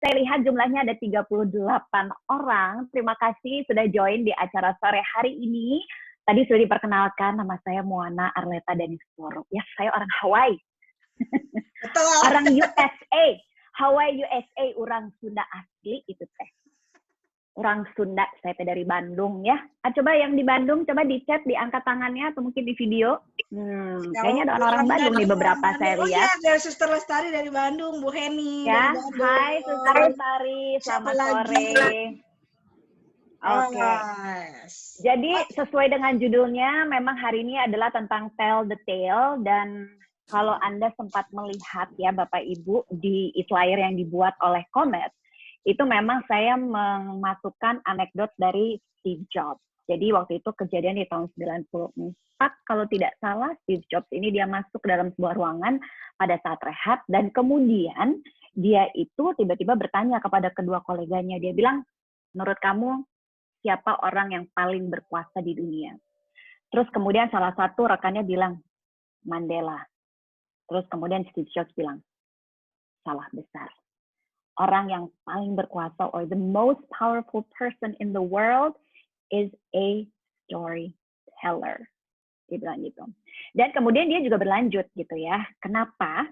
Saya lihat jumlahnya ada 38 orang. Terima kasih sudah join di acara sore hari ini. Tadi sudah diperkenalkan, nama saya Moana Arleta Danisworo. Ya, saya orang Hawaii. Betul. Orang USA. Hawaii USA, orang Sunda asli itu teh. Orang Sunda, saya teh dari Bandung ya. Coba yang di Bandung, coba di chat, diangkat tangannya atau mungkin di video. Kayaknya ada orang Bandung nih beberapa saya lihat. Oh iya, dari Suster Lestari dari Bandung, Bu Heni ya, dari Bandung. Hai Suster Lestari, selamat sore. Oke. Jadi sesuai dengan judulnya, memang hari ini adalah tentang tell the tale, dan kalau Anda sempat melihat ya Bapak Ibu di flyer yang dibuat oleh Comet, itu memang saya memasukkan anekdot dari Steve Jobs. Jadi waktu itu kejadian di tahun 94, kalau tidak salah, Steve Jobs ini dia masuk ke dalam sebuah ruangan pada saat rehat, dan kemudian dia itu tiba-tiba bertanya kepada kedua koleganya, dia bilang, menurut kamu siapa orang yang paling berkuasa di dunia? Terus kemudian salah satu rekannya bilang, Mandela. Terus kemudian Steve Jobs bilang, salah besar. Orang yang paling berkuasa, or the most powerful person in the world, is a storyteller. Dia bilang gitu. Dan kemudian dia juga berlanjut gitu ya. Kenapa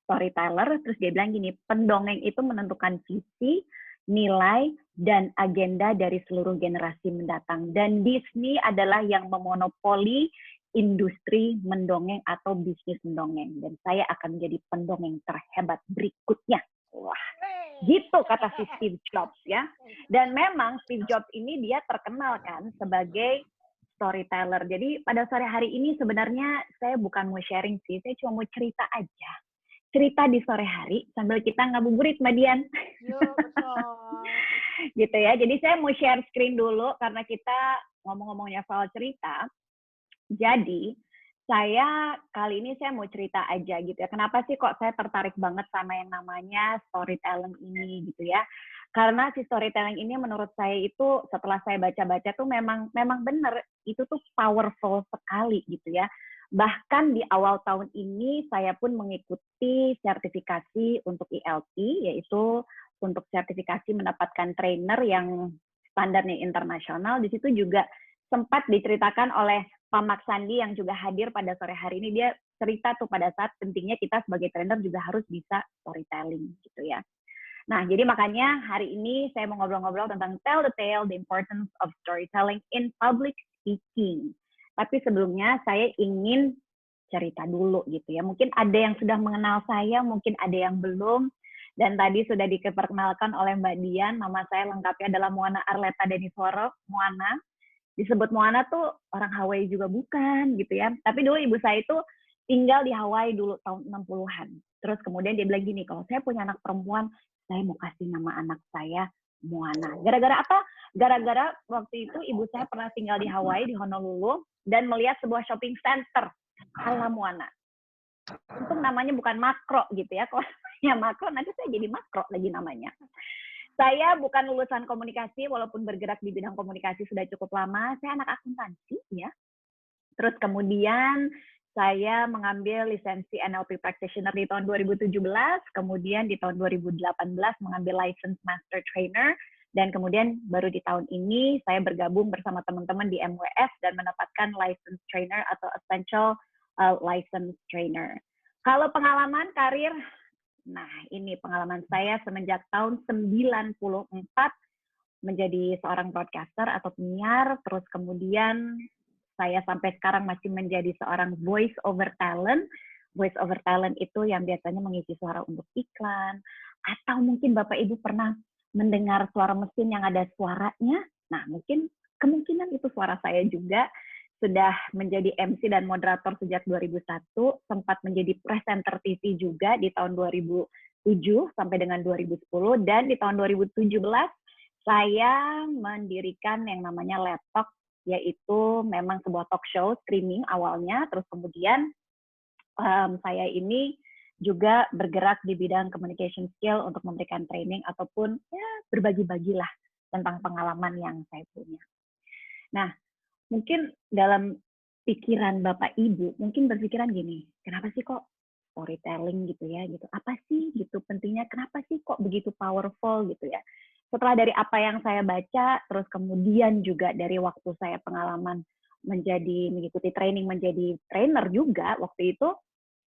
storyteller? Terus dia bilang gini, pendongeng itu menentukan visi, nilai, dan agenda dari seluruh generasi mendatang. Dan Disney adalah yang memonopoli industri mendongeng atau bisnis mendongeng. Dan saya akan menjadi pendongeng terhebat berikutnya. Wah, gitu kata si Steve Jobs ya. Dan memang Steve Jobs ini dia terkenal kan sebagai storyteller. Jadi pada sore hari ini sebenarnya saya bukan mau sharing sih, saya cuma mau cerita aja. Cerita di sore hari sambil kita ngabuburit, Mbak Dian. Yo, betul. Gitu ya. Jadi saya mau share screen dulu karena kita ngomong-ngomongnya soal cerita. Jadi saya kali ini saya mau cerita aja gitu ya. Kenapa sih kok saya tertarik banget sama yang namanya storytelling ini gitu ya? Karena si storytelling ini menurut saya itu setelah saya baca-baca tuh memang benar itu tuh powerful sekali gitu ya. Bahkan di awal tahun ini saya pun mengikuti sertifikasi untuk ELT, yaitu untuk sertifikasi mendapatkan trainer yang standarnya internasional. Di situ juga sempat diceritakan oleh Pak Maksandi yang juga hadir pada sore hari ini. Dia cerita tuh pada saat pentingnya kita sebagai trainer juga harus bisa storytelling gitu ya. Nah, jadi makanya hari ini saya mau ngobrol-ngobrol tentang tell the tale, the importance of storytelling in public speaking. Tapi sebelumnya saya ingin cerita dulu gitu ya. Mungkin ada yang sudah mengenal saya, mungkin ada yang belum. Dan tadi sudah diperkenalkan oleh Mbak Dian, nama saya lengkapnya adalah Moana Arleta Danisworo, Moana. Disebut Moana tuh orang Hawaii juga bukan gitu ya. Tapi dulu ibu saya itu tinggal di Hawaii dulu tahun 60-an. Terus kemudian dia bilang gini, kalau saya punya anak perempuan, saya mau kasih nama anak saya Moana. Gara-gara apa? Gara-gara waktu itu ibu saya pernah tinggal di Hawaii, di Honolulu, dan melihat sebuah shopping center ala Moana. Untung namanya bukan Makro gitu ya. Kalau namanya Makro, nanti saya jadi Makro lagi namanya. Saya bukan lulusan komunikasi, walaupun bergerak di bidang komunikasi sudah cukup lama. Saya anak akuntansi ya. Terus kemudian saya mengambil lisensi NLP Practitioner di tahun 2017, kemudian di tahun 2018 mengambil license Master Trainer, dan kemudian baru di tahun ini saya bergabung bersama teman-teman di MWF dan mendapatkan license trainer atau essential license trainer. Kalau pengalaman karir, nah ini pengalaman saya semenjak tahun 94 menjadi seorang broadcaster atau penyiar, terus kemudian saya sampai sekarang masih menjadi seorang voice over talent. Voice over talent itu yang biasanya mengisi suara untuk iklan, atau mungkin Bapak Ibu pernah mendengar suara mesin yang ada suaranya. Nah, mungkin kemungkinan itu suara saya juga. Sudah menjadi MC dan moderator sejak 2001, sempat menjadi presenter TV juga di tahun 2007 sampai dengan 2010, dan di tahun 2017 saya mendirikan yang namanya Laptalk, yaitu memang sebuah talk show streaming awalnya, terus kemudian saya ini juga bergerak di bidang communication skill untuk memberikan training ataupun ya berbagi-bagilah tentang pengalaman yang saya punya. Nah, mungkin dalam pikiran Bapak Ibu, mungkin berpikiran gini, kenapa sih kok storytelling gitu ya, gitu. Apa sih gitu pentingnya, kenapa sih kok begitu powerful gitu ya. Setelah dari apa yang saya baca, terus kemudian juga dari waktu saya pengalaman mengikuti training menjadi trainer juga waktu itu,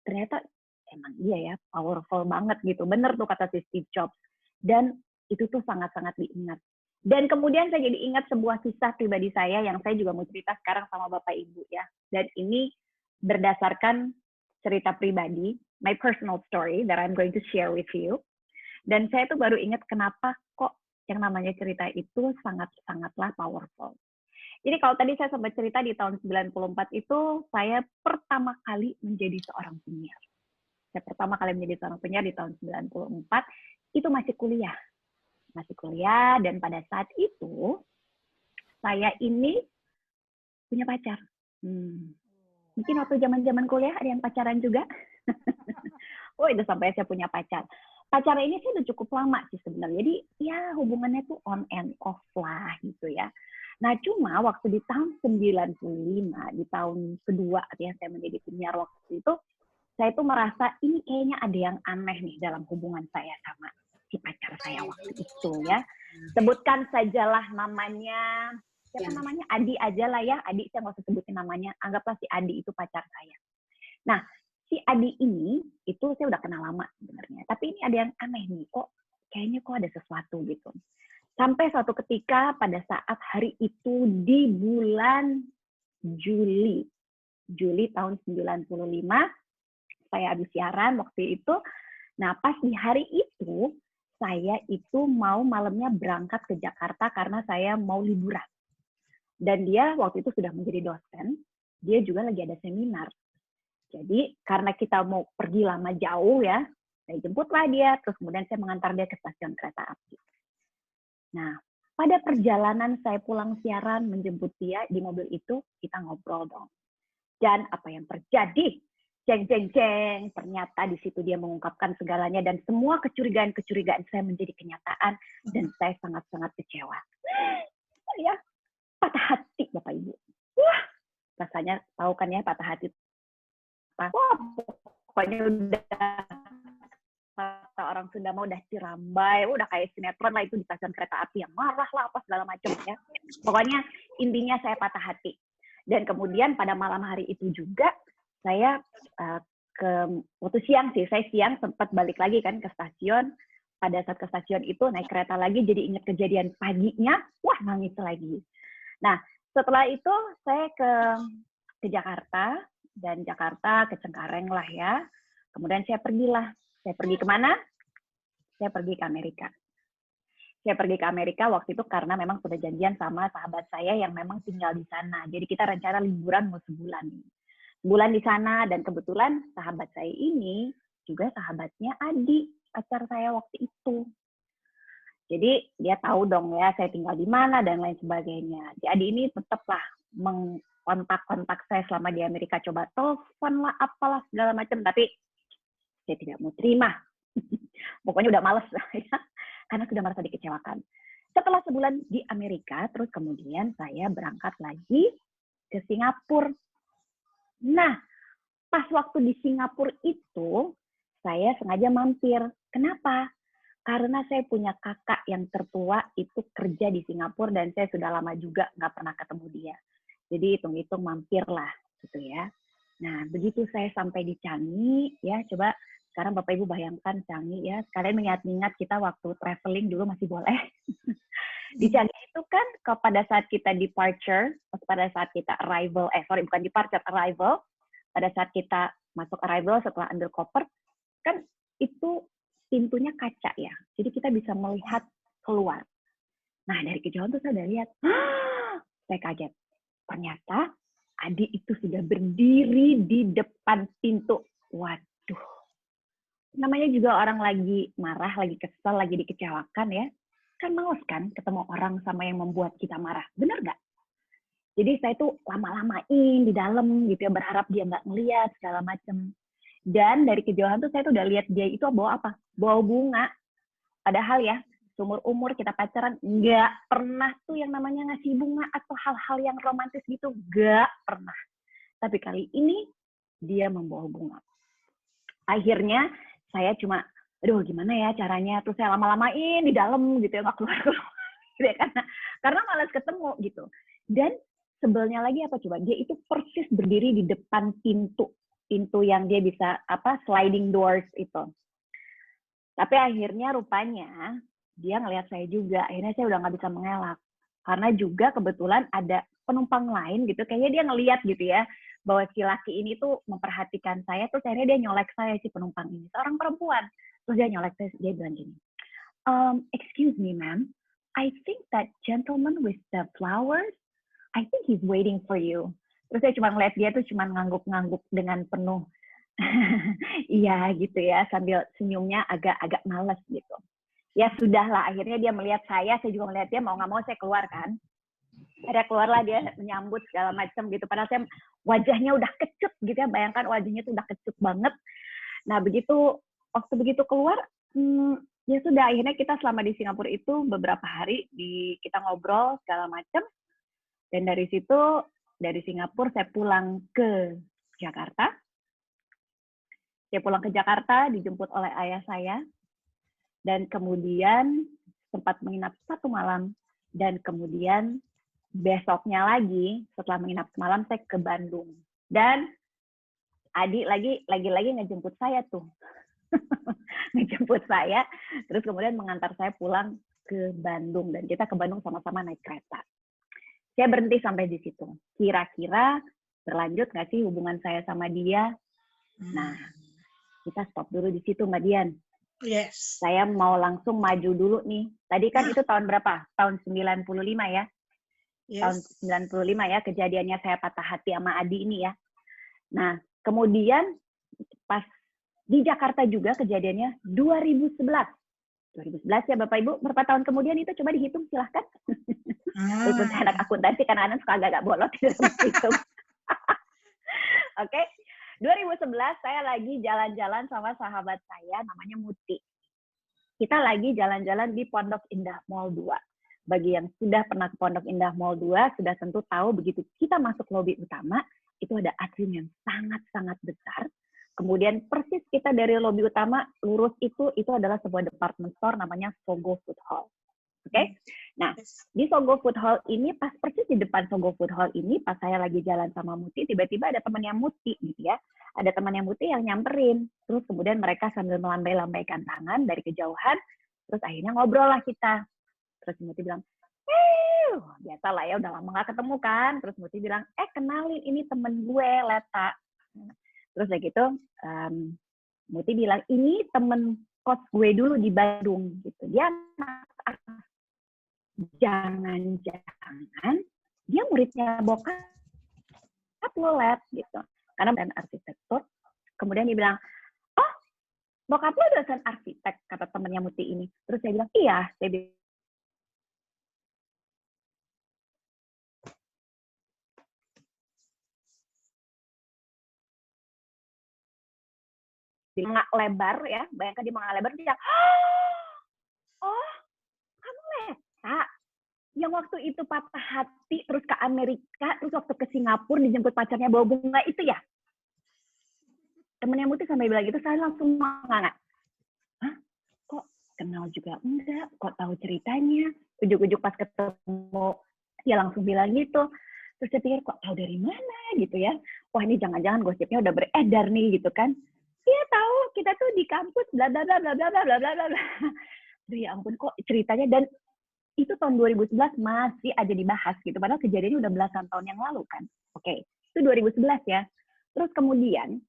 ternyata emang iya ya, powerful banget gitu. Bener tuh kata si Steve Jobs. Dan itu tuh sangat-sangat diingat. Dan kemudian saya jadi ingat sebuah kisah pribadi saya yang saya juga mau cerita sekarang sama Bapak Ibu ya. Dan ini berdasarkan cerita pribadi, my personal story that I'm going to share with you. Dan saya tuh baru ingat kenapa kok yang namanya cerita itu sangat-sangatlah powerful. Jadi kalau tadi saya sempat cerita di tahun 94 itu saya pertama kali menjadi seorang penyiar. Saya pertama kali menjadi seorang penyiar di tahun 94, itu masih kuliah. Masih kuliah, dan pada saat itu, saya ini punya pacar. Mungkin waktu zaman-zaman kuliah ada yang pacaran juga. Oh, itu sampai saya punya pacar. Pacar ini sih udah cukup lama sih sebenarnya. Jadi ya hubungannya tuh on and off lah gitu ya. Nah cuma waktu di tahun 95, di tahun kedua ya saya menjadi penyiar waktu itu, saya tuh merasa ini kayaknya ada yang aneh nih dalam hubungan saya sama si pacar saya waktu itu ya. Sebutkan sajalah namanya, siapa namanya? Adi aja lah ya. Adi, saya nggak usah sebutin namanya. Anggaplah si Adi itu pacar saya. Nah, si Adi ini, itu saya udah kenal lama sebenarnya. Tapi ini ada yang aneh nih, kayaknya ada sesuatu gitu. Sampai suatu ketika pada saat hari itu di bulan Juli tahun 95, saya habis siaran waktu itu. Nah, pas di hari itu, saya itu mau malamnya berangkat ke Jakarta karena saya mau liburan. Dan dia waktu itu sudah menjadi dosen, dia juga lagi ada seminar. Jadi karena kita mau pergi lama jauh ya, saya jemputlah dia, terus kemudian saya mengantar dia ke stasiun kereta api. Nah, pada perjalanan saya pulang siaran menjemput dia di mobil itu, kita ngobrol dong. Dan apa yang terjadi? Jeng, jeng, jeng. Ternyata di situ dia mengungkapkan segalanya dan semua kecurigaan-kecurigaan saya menjadi kenyataan dan saya sangat-sangat kecewa. Saya patah hati, Bapak Ibu. Wah, rasanya tahu kan ya patah hati. Wah, pokoknya udah kata orang Sunda mau udah cirambai, udah kayak sinetron lah itu di stasiun kereta api yang marah lah apa segala macam ya. Pokoknya intinya saya patah hati. Dan kemudian pada malam hari itu juga saya waktu siang sih, saya siang sempat balik lagi kan ke stasiun. Pada saat ke stasiun itu naik kereta lagi, jadi ingat kejadian paginya, wah nangis lagi. Nah setelah itu saya ke Jakarta, dan Jakarta ke Cengkareng lah ya. Kemudian saya pergilah. Saya pergi kemana? Saya pergi ke Amerika. Saya pergi ke Amerika waktu itu karena memang sudah janjian sama sahabat saya yang memang tinggal di sana. Jadi kita rencana liburan mau sebulan. Sebulan di sana, dan kebetulan sahabat saya ini juga sahabatnya Adi, pacar saya waktu itu. Jadi dia tahu dong ya saya tinggal di mana dan lain sebagainya. Jadi Adi ini tetaplah mengkontak-kontak saya selama di Amerika, coba telepon lah, apalah segala macam, tapi saya tidak mau terima. Pokoknya udah males ya, karena sudah merasa dikecewakan. Setelah sebulan di Amerika, terus kemudian saya berangkat lagi ke Singapura. Nah, pas waktu di Singapura itu, saya sengaja mampir. Kenapa? Karena saya punya kakak yang tertua itu kerja di Singapura dan saya sudah lama juga nggak pernah ketemu dia. Jadi hitung-hitung mampir lah gitu ya. Nah, begitu saya sampai di Changi, ya coba sekarang Bapak Ibu bayangkan Changi ya, sekalian mengingat-ingat kita waktu traveling dulu masih boleh. Di Changi itu kan pada saat kita departure, pada saat kita arrival, bukan departure, arrival, pada saat kita masuk arrival setelah ambil koper, kan itu pintunya kaca ya, jadi kita bisa melihat keluar. Nah dari kejauhan tuh saya udah lihat, saya kaget. Ternyata Adi itu sudah berdiri di depan pintu. Waduh, namanya juga orang lagi marah, lagi kesel, lagi dikecewakan ya. Kan males kan ketemu orang sama yang membuat kita marah, bener nggak? Jadi saya tuh lama-lamain di dalam gitu ya, berharap dia nggak ngeliat segala macem. Dan dari kejauhan tuh saya tuh udah lihat dia itu bawa apa? Bawa bunga. Padahal ya, seumur-umur kita pacaran nggak pernah tuh yang namanya ngasih bunga atau hal-hal yang romantis gitu, nggak pernah. Tapi kali ini dia membawa bunga. Akhirnya saya cuma, aduh gimana ya caranya, terus saya lama-lamain di dalam gitu ya, nggak keluar-keluar gitu ya, karena malas ketemu gitu. Dan sebelnya lagi apa coba, dia itu persis berdiri di depan pintu yang dia bisa sliding doors itu. Tapi akhirnya rupanya dia ngelihat saya juga, akhirnya saya udah nggak bisa mengelak. Karena juga kebetulan ada penumpang lain gitu, kayaknya dia ngelihat gitu ya, bahwa si laki ini tuh memperhatikan saya, terus akhirnya dia nyolek saya, si penumpang ini, seorang perempuan. Terus dia nyolek saya, dia bilang gini, excuse me ma'am, I think that gentleman with the flowers, I think he's waiting for you. Terus saya cuma ngeliat dia tuh cuma ngangguk-ngangguk dengan penuh iya gitu ya, sambil senyumnya agak males gitu. Ya sudahlah, akhirnya dia melihat saya juga melihat dia, mau nggak mau saya keluar kan. Akhirnya keluarlah dia menyambut segala macam gitu. Padahal saya wajahnya udah kecut gitu ya, bayangkan wajahnya tuh udah kecut banget. Nah waktu begitu keluar, ya sudah, akhirnya kita selama di Singapura itu beberapa hari kita ngobrol segala macam. Dan dari situ, dari Singapura saya pulang ke Jakarta. Saya pulang ke Jakarta, dijemput oleh ayah saya, dan kemudian sempat menginap 1 malam, dan kemudian besoknya lagi, setelah menginap semalam, saya ke Bandung. Dan Adi lagi ngejemput saya tuh. Ngejemput saya, terus kemudian mengantar saya pulang ke Bandung, dan kita ke Bandung sama-sama naik kereta. Saya berhenti sampai di situ. Kira-kira berlanjut nggak sih hubungan saya sama dia? Nah, kita stop dulu di situ, Mbak Dian. Yes. Saya mau langsung maju dulu nih. Tadi kan itu tahun berapa? Tahun 95 ya? Yes. Tahun 95 ya, kejadiannya saya patah hati sama Adi ini ya. Nah, kemudian pas di Jakarta juga kejadiannya 2011. 2011 ya Bapak Ibu, berapa tahun kemudian itu coba dihitung silahkan. Walaupun saya anak akuntansi, karena anak suka agak bolot di dalam hitung. Oke. 2011 saya lagi jalan-jalan sama sahabat saya namanya Muti. Kita lagi jalan-jalan di Pondok Indah Mall 2. Bagi yang sudah pernah ke Pondok Indah Mall 2 sudah tentu tahu, begitu kita masuk lobi utama itu ada atrium yang sangat-sangat besar. Kemudian persis kita dari lobi utama lurus itu adalah sebuah department store namanya Sogo Food Hall. Oke? Nah, di Sogo Food Hall ini, pas persis di depan Sogo Food Hall ini, pas saya lagi jalan sama Muti, tiba-tiba ada temannya Muti gitu ya. Ada temannya Muti yang nyamperin. Terus kemudian mereka sambil melambai-lambaikan tangan dari kejauhan, terus akhirnya ngobrol lah kita. Terus Muti bilang, biasa lah ya, udah lama gak ketemu kan. Terus Muti bilang, kenalin ini temen gue, Leta. Terus kayak gitu, Muti bilang, ini temen kos gue dulu di Bandung. Gitu. Dia jangan-jangan dia muridnya bokap lo, Let, gitu. Karena dan arsitektur. Kemudian dia bilang, oh, bokap lo dosen arsitek, kata temennya Muti ini. Terus saya bilang, iya. Saya bilang, mengak lebar ya, bayangkan dia mengak lebar, dia bilang, oh, kamu Leta yang waktu itu patah hati, terus ke Amerika, terus waktu ke Singapura dijemput pacarnya bawa bunga itu ya? Temennya Muti sampai bilang gitu, saya langsung menganga. Hah? Kok kenal juga enggak? Kok tahu ceritanya? Ujuk-ujuk pas ketemu, dia langsung bilang gitu. Terus saya pikir, kok tahu dari mana gitu ya? Wah, ini jangan-jangan gosipnya udah beredar nih gitu kan? Iya tahu, kita tuh di kampus bla bla bla bla bla bla bla bla bla. Ya ampun, kok ceritanya, dan itu tahun 2011 masih aja dibahas gitu, padahal kejadiannya udah belasan tahun yang lalu kan. Oke, itu 2011 ya. Terus kemudian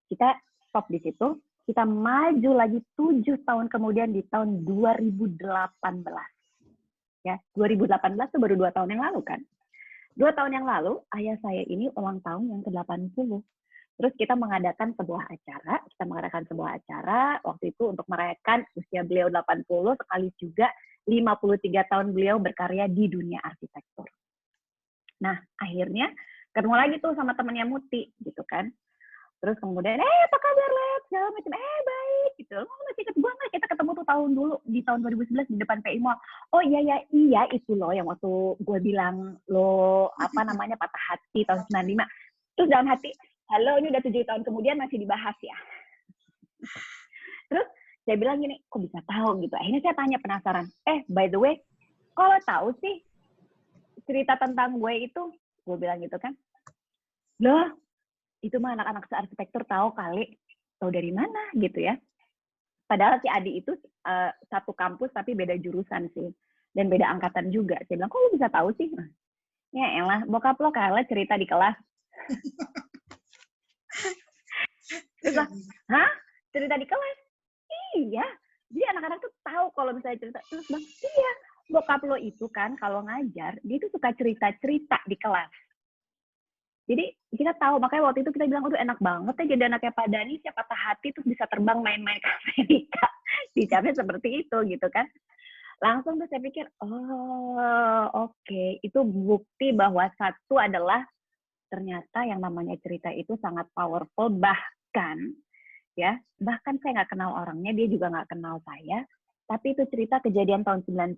kita stop di situ, kita maju lagi 7 tahun kemudian di tahun 2018. Ya, 2018 itu baru 2 tahun yang lalu kan. 2 tahun yang lalu ayah saya ini ulang tahun yang ke-80. Terus kita mengadakan sebuah acara waktu itu untuk merayakan usia beliau 80, sekali juga 53 tahun beliau berkarya di dunia arsitektur. Nah, akhirnya ketemu lagi tuh sama temannya Muti, gitu kan. Terus kemudian, apa kabar, Let? Segala macam, baik, gitu. Oh, masih ingat gue nggak? Kita ketemu tuh tahun dulu, di tahun 2011, di depan PI Mall. Oh iya, itu loh, yang waktu gue bilang, lo, patah hati tahun 95. Terus dalam hati, halo, ini udah 7 tahun kemudian masih dibahas ya. Terus saya bilang gini, kok bisa tahu gitu. Akhirnya saya tanya penasaran, by the way, kalau tahu sih cerita tentang gue itu, gue bilang gitu kan, loh itu mah anak-anak searsitektur tahu kali, tahu dari mana gitu ya. Padahal si Adi itu satu kampus tapi beda jurusan sih, dan beda angkatan juga. Saya bilang, kok lu bisa tahu sih? Ya elah, bokap lo kalah cerita di kelas. Terus lah, hah? Cerita di kelas? Iya. Jadi anak-anak tuh tahu kalau misalnya cerita. Terus bang, iya. Bokap lo itu kan kalau ngajar, dia tuh suka cerita-cerita di kelas. Jadi kita tahu, makanya waktu itu kita bilang, aduh enak banget ya jadi anaknya Pak Dhani, siapa patah hati terus bisa terbang main-main ke Amerika. Dicapnya seperti itu gitu kan. Langsung tuh saya pikir, oh oke. Itu bukti bahwa satu adalah ternyata yang namanya cerita itu sangat powerful, bahkan saya nggak kenal orangnya, dia juga nggak kenal saya, tapi itu cerita kejadian tahun 95,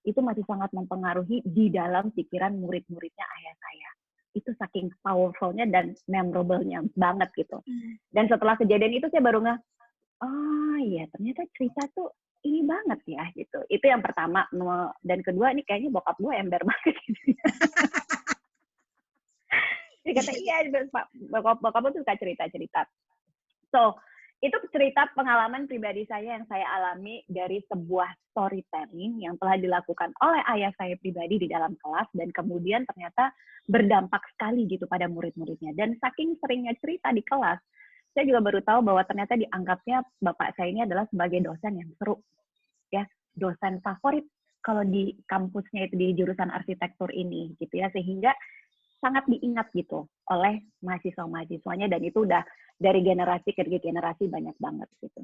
itu masih sangat mempengaruhi di dalam pikiran murid-muridnya ayah saya. Itu saking powerful-nya dan memorable-nya banget gitu. Dan setelah kejadian itu saya baru oh iya ternyata cerita tuh ini banget ya gitu. Itu yang pertama. Dan kedua, ini kayaknya bokap gue ember banget gitu. Dia kata, iya bokap gue tuh suka cerita-cerita. So, itu cerita pengalaman pribadi saya yang saya alami dari sebuah storytelling yang telah dilakukan oleh ayah saya pribadi di dalam kelas, dan kemudian ternyata berdampak sekali gitu pada murid-muridnya. Dan saking seringnya cerita di kelas, saya juga baru tahu bahwa ternyata dianggapnya bapak saya ini adalah sebagai dosen yang seru. Ya, dosen favorit kalau di kampusnya itu di jurusan arsitektur ini gitu ya, sehingga sangat diingat gitu oleh mahasiswa-mahasiswanya, dan itu udah dari generasi ke generasi banyak banget gitu.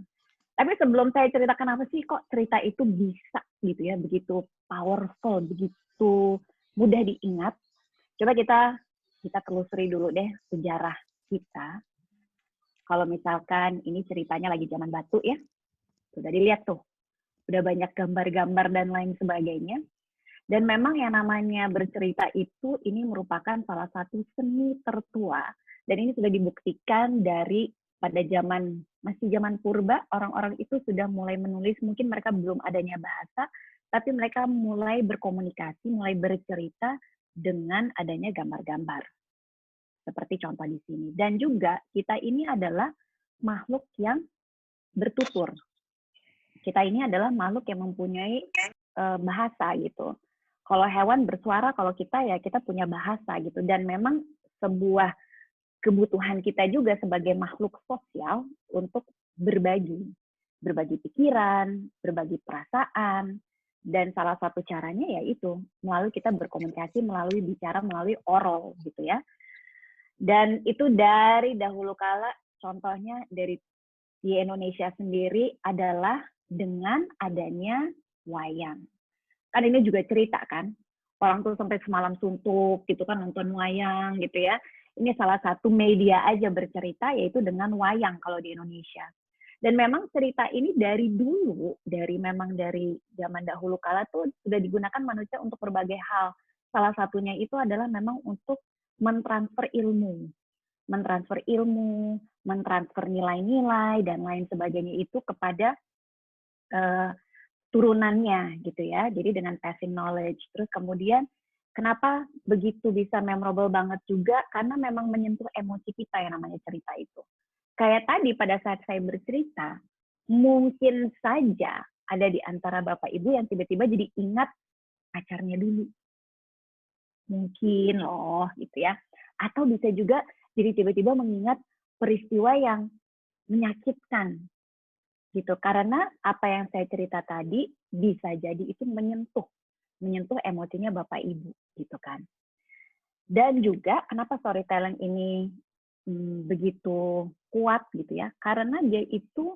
Tapi sebelum saya cerita kenapa sih kok cerita itu bisa gitu ya, begitu powerful, begitu mudah diingat, coba kita telusuri dulu deh sejarah kita. Kalau misalkan ini ceritanya lagi zaman batu ya, sudah dilihat tuh, udah banyak gambar-gambar dan lain sebagainya. Dan memang yang namanya bercerita itu ini merupakan salah satu seni tertua. Dan ini sudah dibuktikan dari pada masih zaman purba, orang-orang itu sudah mulai menulis, mungkin mereka belum adanya bahasa, tapi mereka mulai berkomunikasi, mulai bercerita dengan adanya gambar-gambar. Seperti contoh di sini. Dan juga kita ini adalah makhluk yang bertutur. Kita ini adalah makhluk yang mempunyai bahasa gitu. Kalau hewan bersuara, kalau kita ya kita punya bahasa gitu. Dan memang sebuah kebutuhan kita juga sebagai makhluk sosial untuk berbagi pikiran, berbagi perasaan, dan salah satu caranya yaitu melalui kita berkomunikasi, melalui bicara, melalui oral gitu ya. Dan itu dari dahulu kala, contohnya dari di Indonesia sendiri adalah dengan adanya wayang. Kan ini juga cerita kan, orang tuh sampai semalam suntuk gitu kan nonton wayang gitu ya. Ini salah satu media aja bercerita, yaitu dengan wayang kalau di Indonesia. Dan memang cerita ini dari dulu, dari zaman dahulu kala tuh sudah digunakan manusia untuk berbagai hal. Salah satunya itu adalah memang untuk mentransfer ilmu, mentransfer nilai-nilai dan lain sebagainya itu kepada turunannya gitu ya. Jadi dengan passing knowledge. Terus kemudian kenapa begitu bisa memorable banget juga, karena memang menyentuh emosi kita yang namanya cerita itu. Kayak tadi pada saat saya bercerita, mungkin saja ada di antara Bapak Ibu yang tiba-tiba jadi ingat pacarnya dulu. Mungkin loh gitu ya. Atau bisa juga jadi tiba-tiba mengingat peristiwa yang menyakitkan gitu, karena apa yang saya cerita tadi bisa jadi itu menyentuh emosinya Bapak Ibu gitu kan. Dan juga kenapa storytelling ini begitu kuat gitu ya, karena dia itu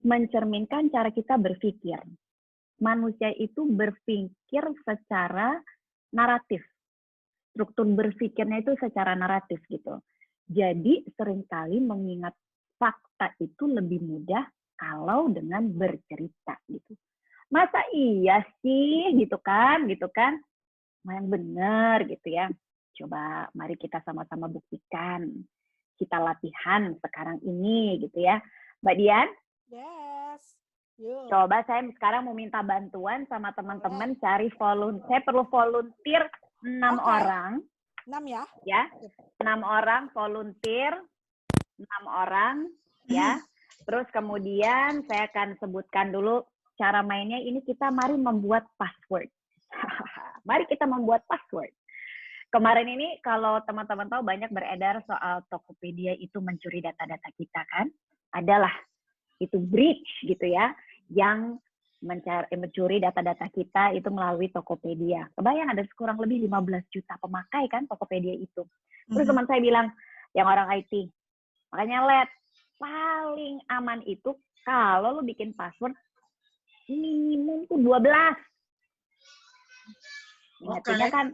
mencerminkan cara kita berpikir. Manusia itu berpikir secara naratif, struktur berpikirnya itu secara naratif gitu. Jadi seringkali mengingat fakta itu lebih mudah kalau dengan bercerita gitu. Masa iya sih gitu kan? Yang benar gitu ya. Coba mari kita sama-sama buktikan. Kita latihan sekarang ini gitu ya. Mbak Dian? Yes. Yuk. Coba saya sekarang mau minta bantuan sama teman-teman cari volunteer. Saya perlu volunteer 6 orang. 6 ya? Ya, 6 orang volunteer, 6 orang ya. Terus kemudian saya akan sebutkan dulu cara mainnya. Ini kita mari membuat password. Mari kita membuat password. Kemarin ini kalau teman-teman tahu banyak beredar soal Tokopedia itu mencuri data-data kita kan. Adalah itu breach gitu ya, yang mencuri data-data kita itu melalui Tokopedia. Kebayang ada kurang lebih 15 juta pemakai kan Tokopedia itu. Terus teman saya bilang, yang orang IT, makanya Let, paling aman itu kalau lu bikin password minimum tuh 12. Ingatnya kan.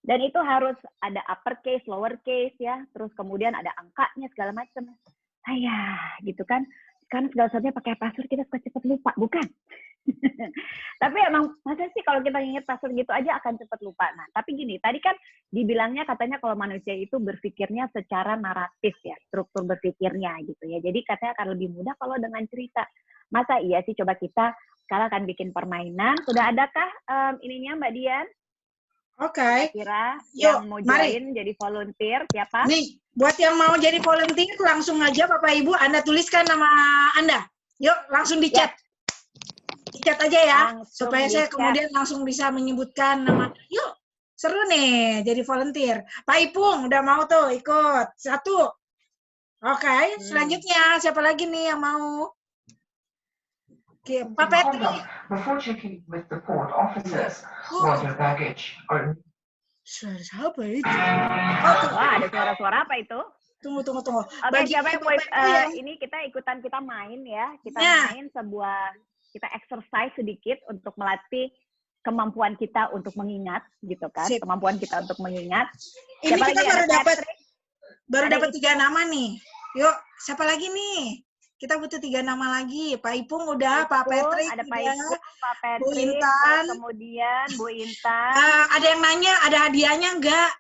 Dan itu harus ada uppercase, lowercase ya, terus kemudian ada angkanya segala macam. Gitu kan. Kan segala sesuatunya pakai password kita suka cepat lupa, bukan? Tapi emang masa sih kalau kita ingat password gitu aja akan cepat lupa. Nah, tapi gini, tadi kan dibilangnya katanya kalau manusia itu berpikirnya secara naratif ya, struktur berpikirnya gitu ya. Jadi katanya akan lebih mudah kalau dengan cerita. Masa iya sih, coba kita sekarang akan bikin permainan. Sudah adakah ininya Mbak Dian? Oke. Kira Yuk, yang mau join jadi volunteer siapa? Nih, buat yang mau jadi volunteer langsung aja Bapak Ibu Anda tuliskan nama Anda. Yuk, langsung di chat. Di chat aja ya, Langsung supaya saya kemudian langsung bisa menyebutkan nama. Yuk, seru nih jadi volunteer. Pak Ipung udah mau tuh ikut. 1. Oke, selanjutnya siapa lagi nih yang mau? Oke, Pak Petri. Before checking with the port officers, was your baggage or... Suara siapa itu? Wah, ada suara-suara apa itu? Tunggu. Oke, siapa yang mau ini kita main ya. Kita main kita exercise sedikit untuk melatih kemampuan kita untuk mengingat gitu kan. Sip. Kemampuan kita untuk mengingat. Ini Siapa kita lagi? baru dapat 3 nama nih. Yuk, siapa lagi nih? Kita butuh 3 nama lagi. Pak Ipung udah, Pak Petri ada Pak udah, Ipung, Pak Petri, Bu Intan. Kemudian Bu Intan. Ada yang nanya, ada hadiahnya enggak?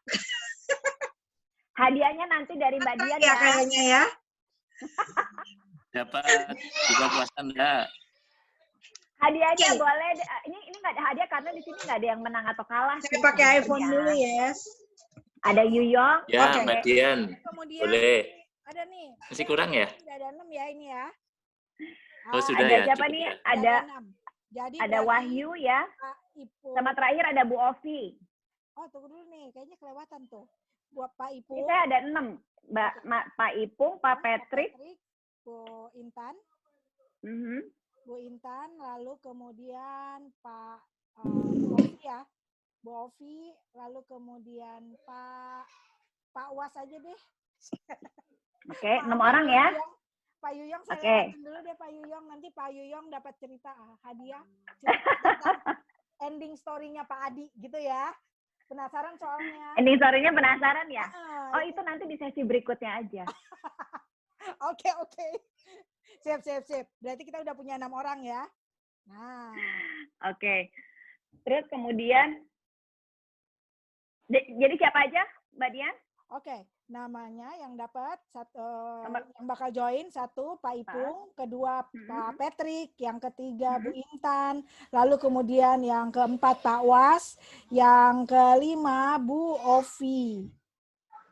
Hadiahnya nanti dari Mbak Dian ya. Kayaknya ya. Dapat buka puasa enggak? Hadiahnya boleh. Ini nggak ada hadiah karena di sini nggak ada yang menang atau kalah. Saya pakai iPhone dulu, yes. Ada Yuyong. Ya, Mbak Dian. Kemudian boleh. ada nih. Masih kurang ya? Ada 6 ya ini ya. Oh, sudah ada ya. Siapa nih? Ya. Ada 6. Jadi ada Wahyu ya. Ipung. Sama terakhir ada Bu Ovi. Oh, tunggu dulu nih. Kayaknya kelewatan tuh. Buat Pak Ipung. Ini saya ada 6. Pak Ipung, Pak Petri, Bu Intan. Bu Intan, lalu kemudian Pak Bu Ovi ya. Bu Ovi, lalu kemudian Pak Uwas aja deh. Oke, 6 orang ya. Pak Yuyong saya lewatin dulu deh Pak Yuyong. Nanti Pak Yuyong dapat cerita hadiah. Cerita ending story-nya Pak Adi gitu ya. Penasaran soalnya. Ending story-nya penasaran ya? Oh, itu nanti di sesi berikutnya aja. Oke. Sip. Berarti kita udah punya 6 orang ya. Nah. Oke. Terus kemudian, jadi siapa aja Mbak Dian? Oke. Namanya yang dapat yang bakal join 1 Pak Ipung, kedua Pak Petrik, yang ketiga Bu Intan, lalu kemudian yang keempat Pak Was, yang kelima Bu Ovi.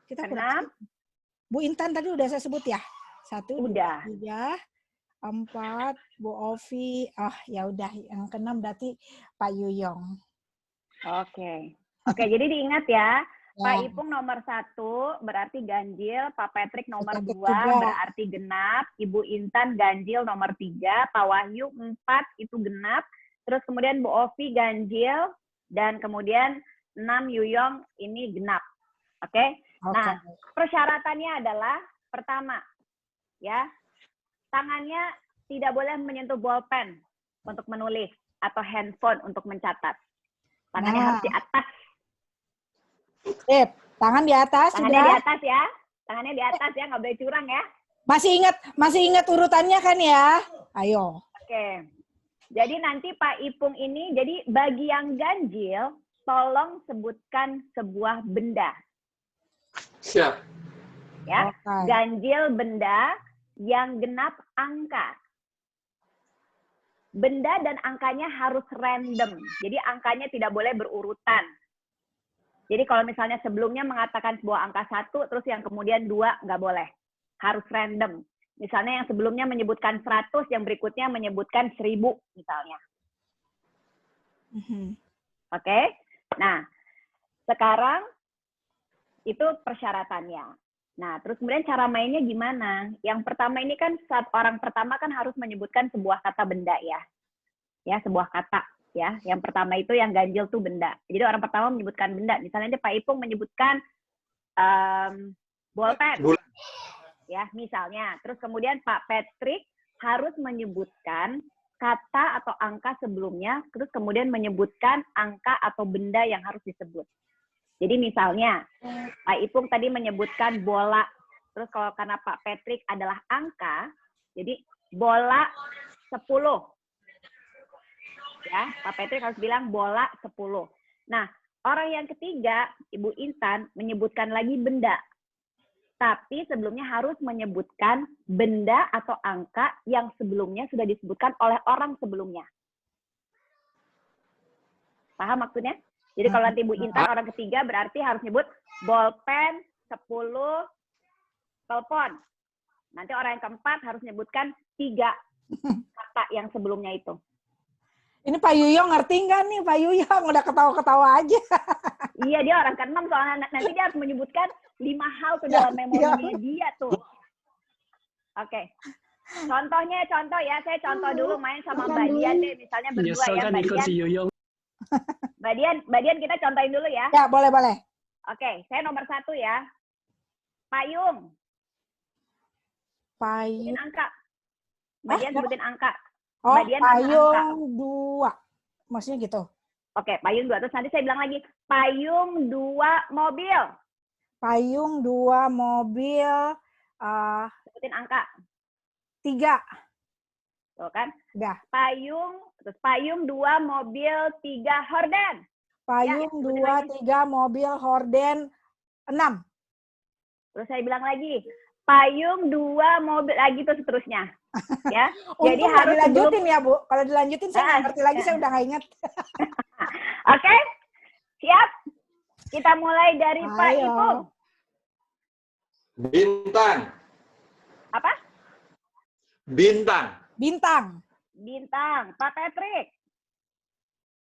Kita kurang. Bu Intan tadi udah saya sebut ya. 1, 2, 3, 4 Bu Ovi. Ya udah yang ke-6 berarti Pak Yuyong. Oke, jadi diingat ya. Pak Ipung nomor 1 berarti ganjil, Pak Petrik nomor 2 berarti genap, Ibu Intan ganjil nomor 3, Pak Wahyu 4 itu genap, terus kemudian Bu Ovi ganjil, dan kemudian 6 Yuyong ini genap. Oke? Nah, persyaratannya adalah pertama, ya, tangannya tidak boleh menyentuh bolpen untuk menulis atau handphone untuk mencatat. Tangannya harus di atas. Sip, tangan di atas. Tangannya sudah? Di atas ya. Tangannya di atas ya, nggak boleh curang ya. Masih ingat urutannya kan ya? Ayo. Oke. Jadi nanti Pak Ipung ini, jadi bagi yang ganjil, tolong sebutkan sebuah benda. Siap. Ya, ganjil benda, yang genap angka. Benda dan angkanya harus random. Jadi angkanya tidak boleh berurutan. Jadi kalau misalnya sebelumnya mengatakan sebuah angka 1, terus yang kemudian 2, nggak boleh. Harus random. Misalnya yang sebelumnya menyebutkan 100, yang berikutnya menyebutkan 1000 misalnya. Oke? Nah, sekarang itu persyaratannya. Nah, terus kemudian cara mainnya gimana? Yang pertama ini kan saat orang pertama kan harus menyebutkan sebuah kata benda ya. Ya, sebuah kata ya. Yang pertama itu yang ganjil tuh benda. Jadi orang pertama menyebutkan benda. Misalnya Pak Ipung menyebutkan bolpen. Ya, misalnya. Terus kemudian Pak Patrick harus menyebutkan kata atau angka sebelumnya, terus kemudian menyebutkan angka atau benda yang harus disebut. Jadi misalnya, Pak Ipung tadi menyebutkan bola. Terus kalau karena Pak Patrick adalah angka, jadi bola 10. Ya, Pak Patrick harus bilang bola 10. Nah, orang yang ketiga, Ibu Intan, menyebutkan lagi benda. Tapi sebelumnya harus menyebutkan benda atau angka yang sebelumnya sudah disebutkan oleh orang sebelumnya. Paham maksudnya? Jadi kalau nanti Bu Intan orang ketiga berarti harus nyebut bolpen 10 telepon. Nanti orang yang keempat harus nyebutkan 3 kata yang sebelumnya itu. Ini Pak Yuyong ngerti nggak nih Pak Yuyong? Udah ketawa-ketawa aja. Iya, dia orang ke-6 soalnya nanti dia harus menyebutkan 5 hal ke dalam memorinya dia tuh. Oke. Contohnya, ya. Saya contoh dulu main sama Mbak Dian deh. Misalnya berdua ya, Mbak Dian. Mbak Dian kita contohin dulu ya. Ya, boleh. Oke, saya nomor 1 ya. Payung. Sebutin angka. Mbak Dian sebutin angka. Oh, Mbak Dian payung 2. Maksudnya gitu. Oke, payung 2. Terus nanti saya bilang lagi, payung 2 mobil. Payung 2 mobil. Sebutin angka. 3. Tuh kan? Udah. Payung 2 mobil 3 horden. Payung 2, 3 mobil horden 6. Terus saya bilang lagi, payung 2 mobil lagi tuh seterusnya. Ya. Jadi harus dilanjutin ya, Bu. Kalau dilanjutin saya nggak ngerti lagi, saya udah nggak ingat. Oke? Siap? Kita mulai dari Pak Ipung. Bintang. Apa? Bintang. Pak Patrick.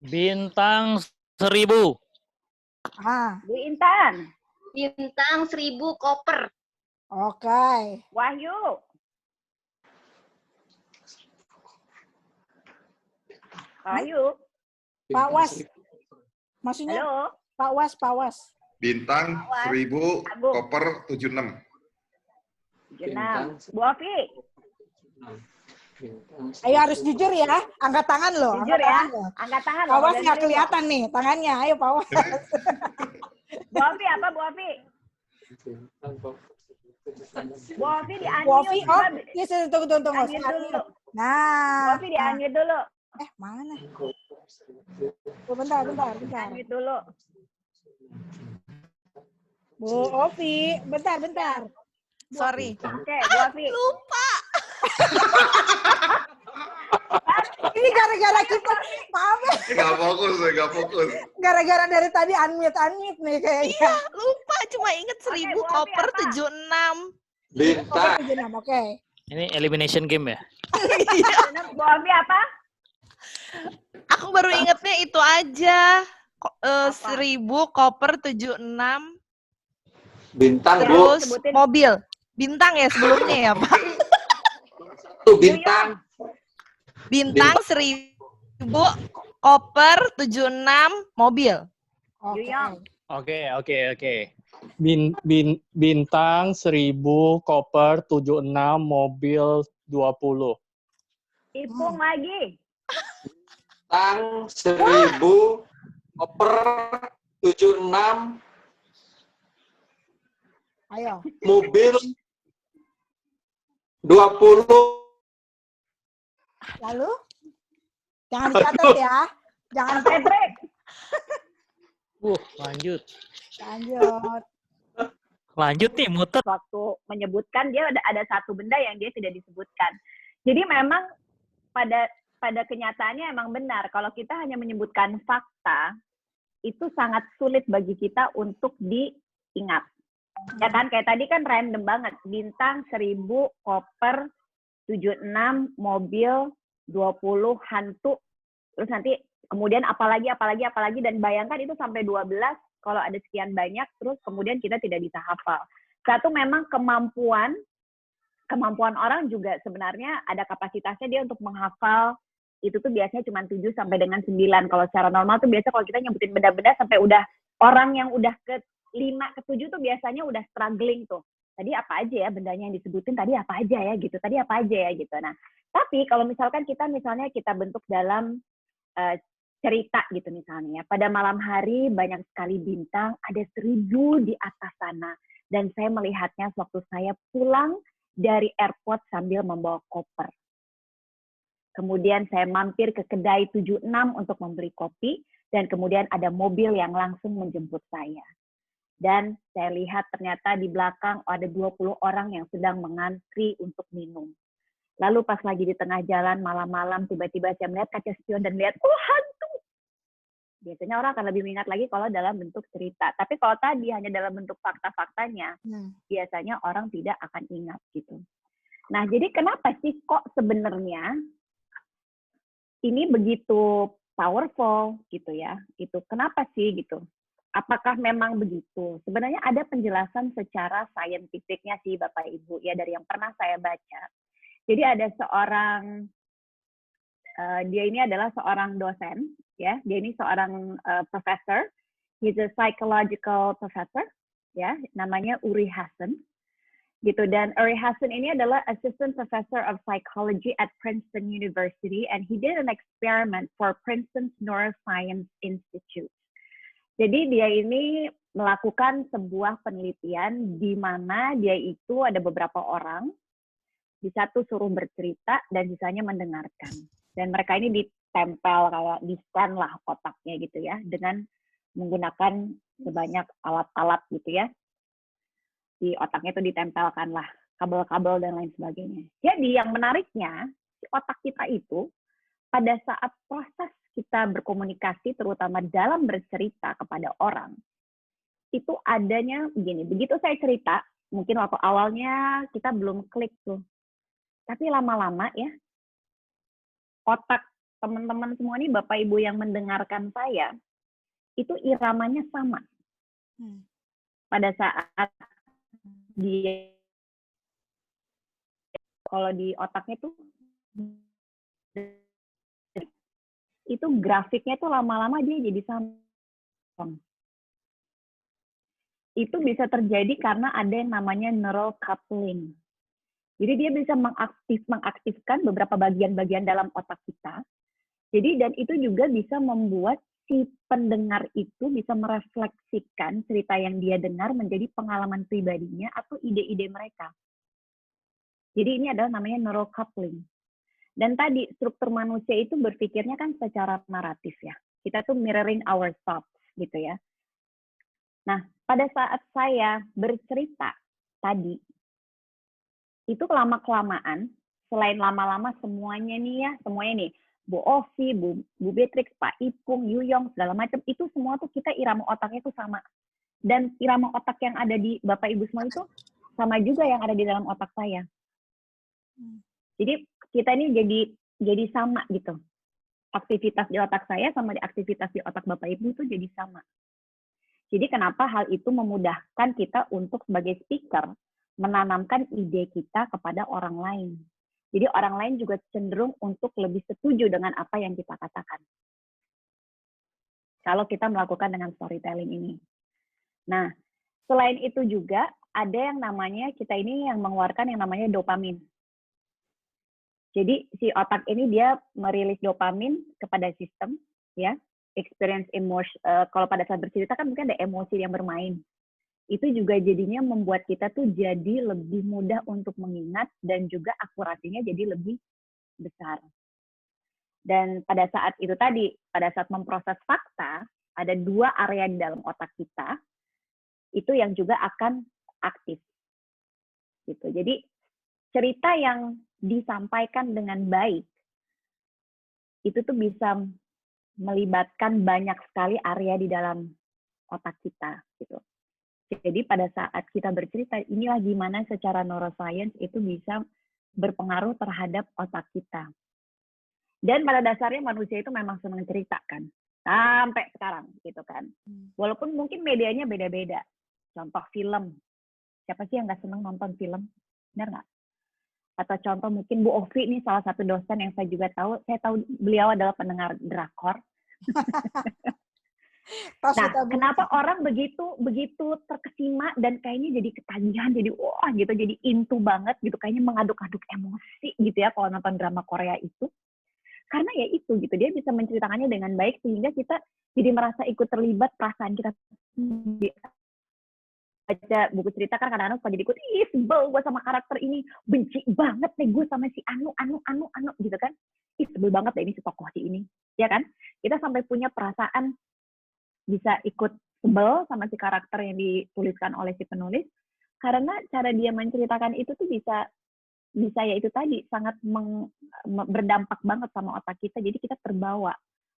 Bintang 1000. Bu Intan. Bintang 1000 koper. Oke. Wahyu. Pak Was. Maksudnya? Halo. Pak Was. Bintang 1000 koper 76. Bu Ovi. Ayo harus jujur ya, angkat tangan loh. Jujur ya, angkat tangan. Pak Was nggak kelihatan nih tangannya, ayo Pak Was. Bu Ovi apa Bu Ovi? Bu Ovi di-unmute. Bu Ovi, iya tunggu. Unmute dulu. Nah. Bu Ovi di-unmute dulu. Mana? Bentar. Unmute dulu. Bu Ovi, bentar. Sorry. Oke, Bu Ovi. Lupa. Ini gara-gara kita, maaf ya. Nggak fokus. Gara-gara dari tadi unmute nih kayaknya. Iya, lupa. Cuma inget 1000 koper 76. Bintang. Oke. Ini elimination game ya? Bu Ovi apa? Aku baru ingetnya itu aja. 1000 koper 76. Bintang, Bu. Terus mobil. Bintang ya sebelumnya ya, Pak? Bintang. Bintang 1000 koper 76 mobil. Oke. Bintang 1000 koper 76 mobil 20. Ipung lagi. Bintang 1000 koper 76 Ayo. mobil 20. Lalu? Jangan dicatat ya. Jangan Patrick. Lanjut. Lanjut nih, muter. Waktu menyebutkan dia ada satu benda yang dia tidak disebutkan. Jadi memang pada kenyataannya emang benar kalau kita hanya menyebutkan fakta itu sangat sulit bagi kita untuk diingat. Ya kan kayak tadi kan random banget, bintang 1000, koper 76, mobil 20, hantu, terus nanti kemudian apalagi dan bayangkan itu sampai 12 kalau ada sekian banyak, terus kemudian kita tidak bisa hafal. Satu memang kemampuan orang juga sebenarnya ada kapasitasnya dia untuk menghafal itu tuh biasanya cuma 7 sampai dengan 9. Kalau secara normal tuh biasa kalau kita nyebutin benda-benda sampai udah orang yang udah ke 5 ke 7 tuh biasanya udah struggling tuh. Tadi apa aja ya bendanya yang disebutin, tadi apa aja ya gitu, tadi apa aja ya gitu. Nah, tapi kalau misalkan kita bentuk dalam cerita gitu misalnya, pada malam hari banyak sekali bintang, ada 1000 di atas sana. Dan saya melihatnya waktu saya pulang dari airport sambil membawa koper. Kemudian saya mampir ke kedai 76 untuk membeli kopi, dan kemudian ada mobil yang langsung menjemput saya. Dan saya lihat ternyata di belakang ada 20 orang yang sedang mengantri untuk minum. Lalu pas lagi di tengah jalan malam-malam tiba-tiba saya melihat kaca spion dan lihat, oh hantu. Biasanya orang akan lebih minat lagi kalau dalam bentuk cerita. Tapi kalau tadi hanya dalam bentuk fakta-faktanya, biasanya orang tidak akan ingat gitu. Nah, jadi kenapa sih kok sebenarnya ini begitu powerful gitu ya? Itu kenapa sih gitu? Apakah memang begitu? Sebenarnya ada penjelasan secara saintifiknya sih Bapak Ibu ya dari yang pernah saya baca. Jadi ada seorang dia ini adalah seorang dosen ya, dia ini seorang professor, he's a psychological professor ya, namanya Uri Hassen. Gitu, dan Uri Hassen ini adalah assistant professor of psychology at Princeton University and he did an experiment for Princeton's Neuroscience Institute. Jadi dia ini melakukan sebuah penelitian di mana dia itu ada beberapa orang, di satu suruh bercerita dan sisanya mendengarkan. Dan mereka ini ditempel kayak di-scan lah otaknya gitu ya, dengan menggunakan sebanyak alat-alat gitu ya. Di otaknya itu ditempelkan lah kabel-kabel dan lain sebagainya. Jadi yang menariknya, si otak kita itu pada saat proses kita berkomunikasi, terutama dalam bercerita kepada orang, itu adanya begini, begitu saya cerita, mungkin waktu awalnya kita belum klik tuh, tapi lama-lama ya, otak teman-teman semua ini, Bapak Ibu yang mendengarkan saya, itu iramanya sama. Pada saat dia, kalau di otaknya tuh, itu grafiknya tuh lama-lama dia jadi sama. Itu bisa terjadi karena ada yang namanya neural coupling. Jadi dia bisa mengaktifkan beberapa bagian-bagian dalam otak kita. Jadi dan itu juga bisa membuat si pendengar itu bisa merefleksikan cerita yang dia dengar menjadi pengalaman pribadinya atau ide-ide mereka. Jadi ini adalah namanya neural coupling. Dan tadi struktur manusia itu berpikirnya kan secara naratif ya. Kita tuh mirroring our thoughts gitu ya. Nah, pada saat saya bercerita tadi, itu lama-kelamaan, selain lama-lama semuanya nih ya, semuanya nih, Bu Ovi, Bu Beatrix, Pak Ipung, Yuyong, segala macam, itu semua tuh kita irama otaknya tuh sama. Dan irama otak yang ada di Bapak Ibu semua itu sama juga yang ada di dalam otak saya. Jadi kita ini jadi sama gitu. Aktivitas di otak saya sama di aktivitas di otak Bapak Ibu itu jadi sama. Jadi kenapa hal itu memudahkan kita untuk sebagai speaker menanamkan ide kita kepada orang lain. Jadi orang lain juga cenderung untuk lebih setuju dengan apa yang kita katakan. Kalau kita melakukan dengan storytelling ini. Nah, selain itu juga ada yang namanya, kita ini yang mengeluarkan yang namanya dopamin. Jadi si otak ini dia merilis dopamin kepada sistem, ya, experience emotion. Kalau pada saat bercerita kan mungkin ada emosi yang bermain. Itu juga jadinya membuat kita tuh jadi lebih mudah untuk mengingat dan juga akurasinya jadi lebih besar. Dan pada saat itu tadi, pada saat memproses fakta, ada 2 area di dalam otak kita itu yang juga akan aktif. Gitu. Jadi cerita yang disampaikan dengan baik itu tuh bisa melibatkan banyak sekali area di dalam otak kita gitu. Jadi pada saat kita bercerita, inilah gimana secara neuroscience itu bisa berpengaruh terhadap otak kita. Dan pada dasarnya manusia itu memang senang cerita kan, sampai sekarang gitu kan. Walaupun mungkin medianya beda-beda. Contoh film, siapa sih yang nggak senang nonton film? Benar nggak? Atau contoh mungkin Bu Ovi nih salah satu dosen yang saya juga tahu, saya tahu beliau adalah pendengar drakor. Nah, kenapa orang begitu terkesima dan kayaknya jadi ketagihan, jadi wah gitu, jadi into banget gitu, kayaknya mengaduk-aduk emosi gitu ya kalau nonton drama Korea itu. Karena ya itu gitu, dia bisa menceritakannya dengan baik sehingga kita jadi merasa ikut terlibat, perasaan kita baca buku cerita kan kadang-kadang suka jadi ikut, ih sebel gue sama karakter ini, benci banget nih gue sama si anu gitu kan, ih sebel banget deh ini si tokoh si ini, ya kan? Kita sampai punya perasaan bisa ikut sebel sama si karakter yang dituliskan oleh si penulis, karena cara dia menceritakan itu tuh bisa ya itu tadi sangat berdampak banget sama otak kita, jadi kita terbawa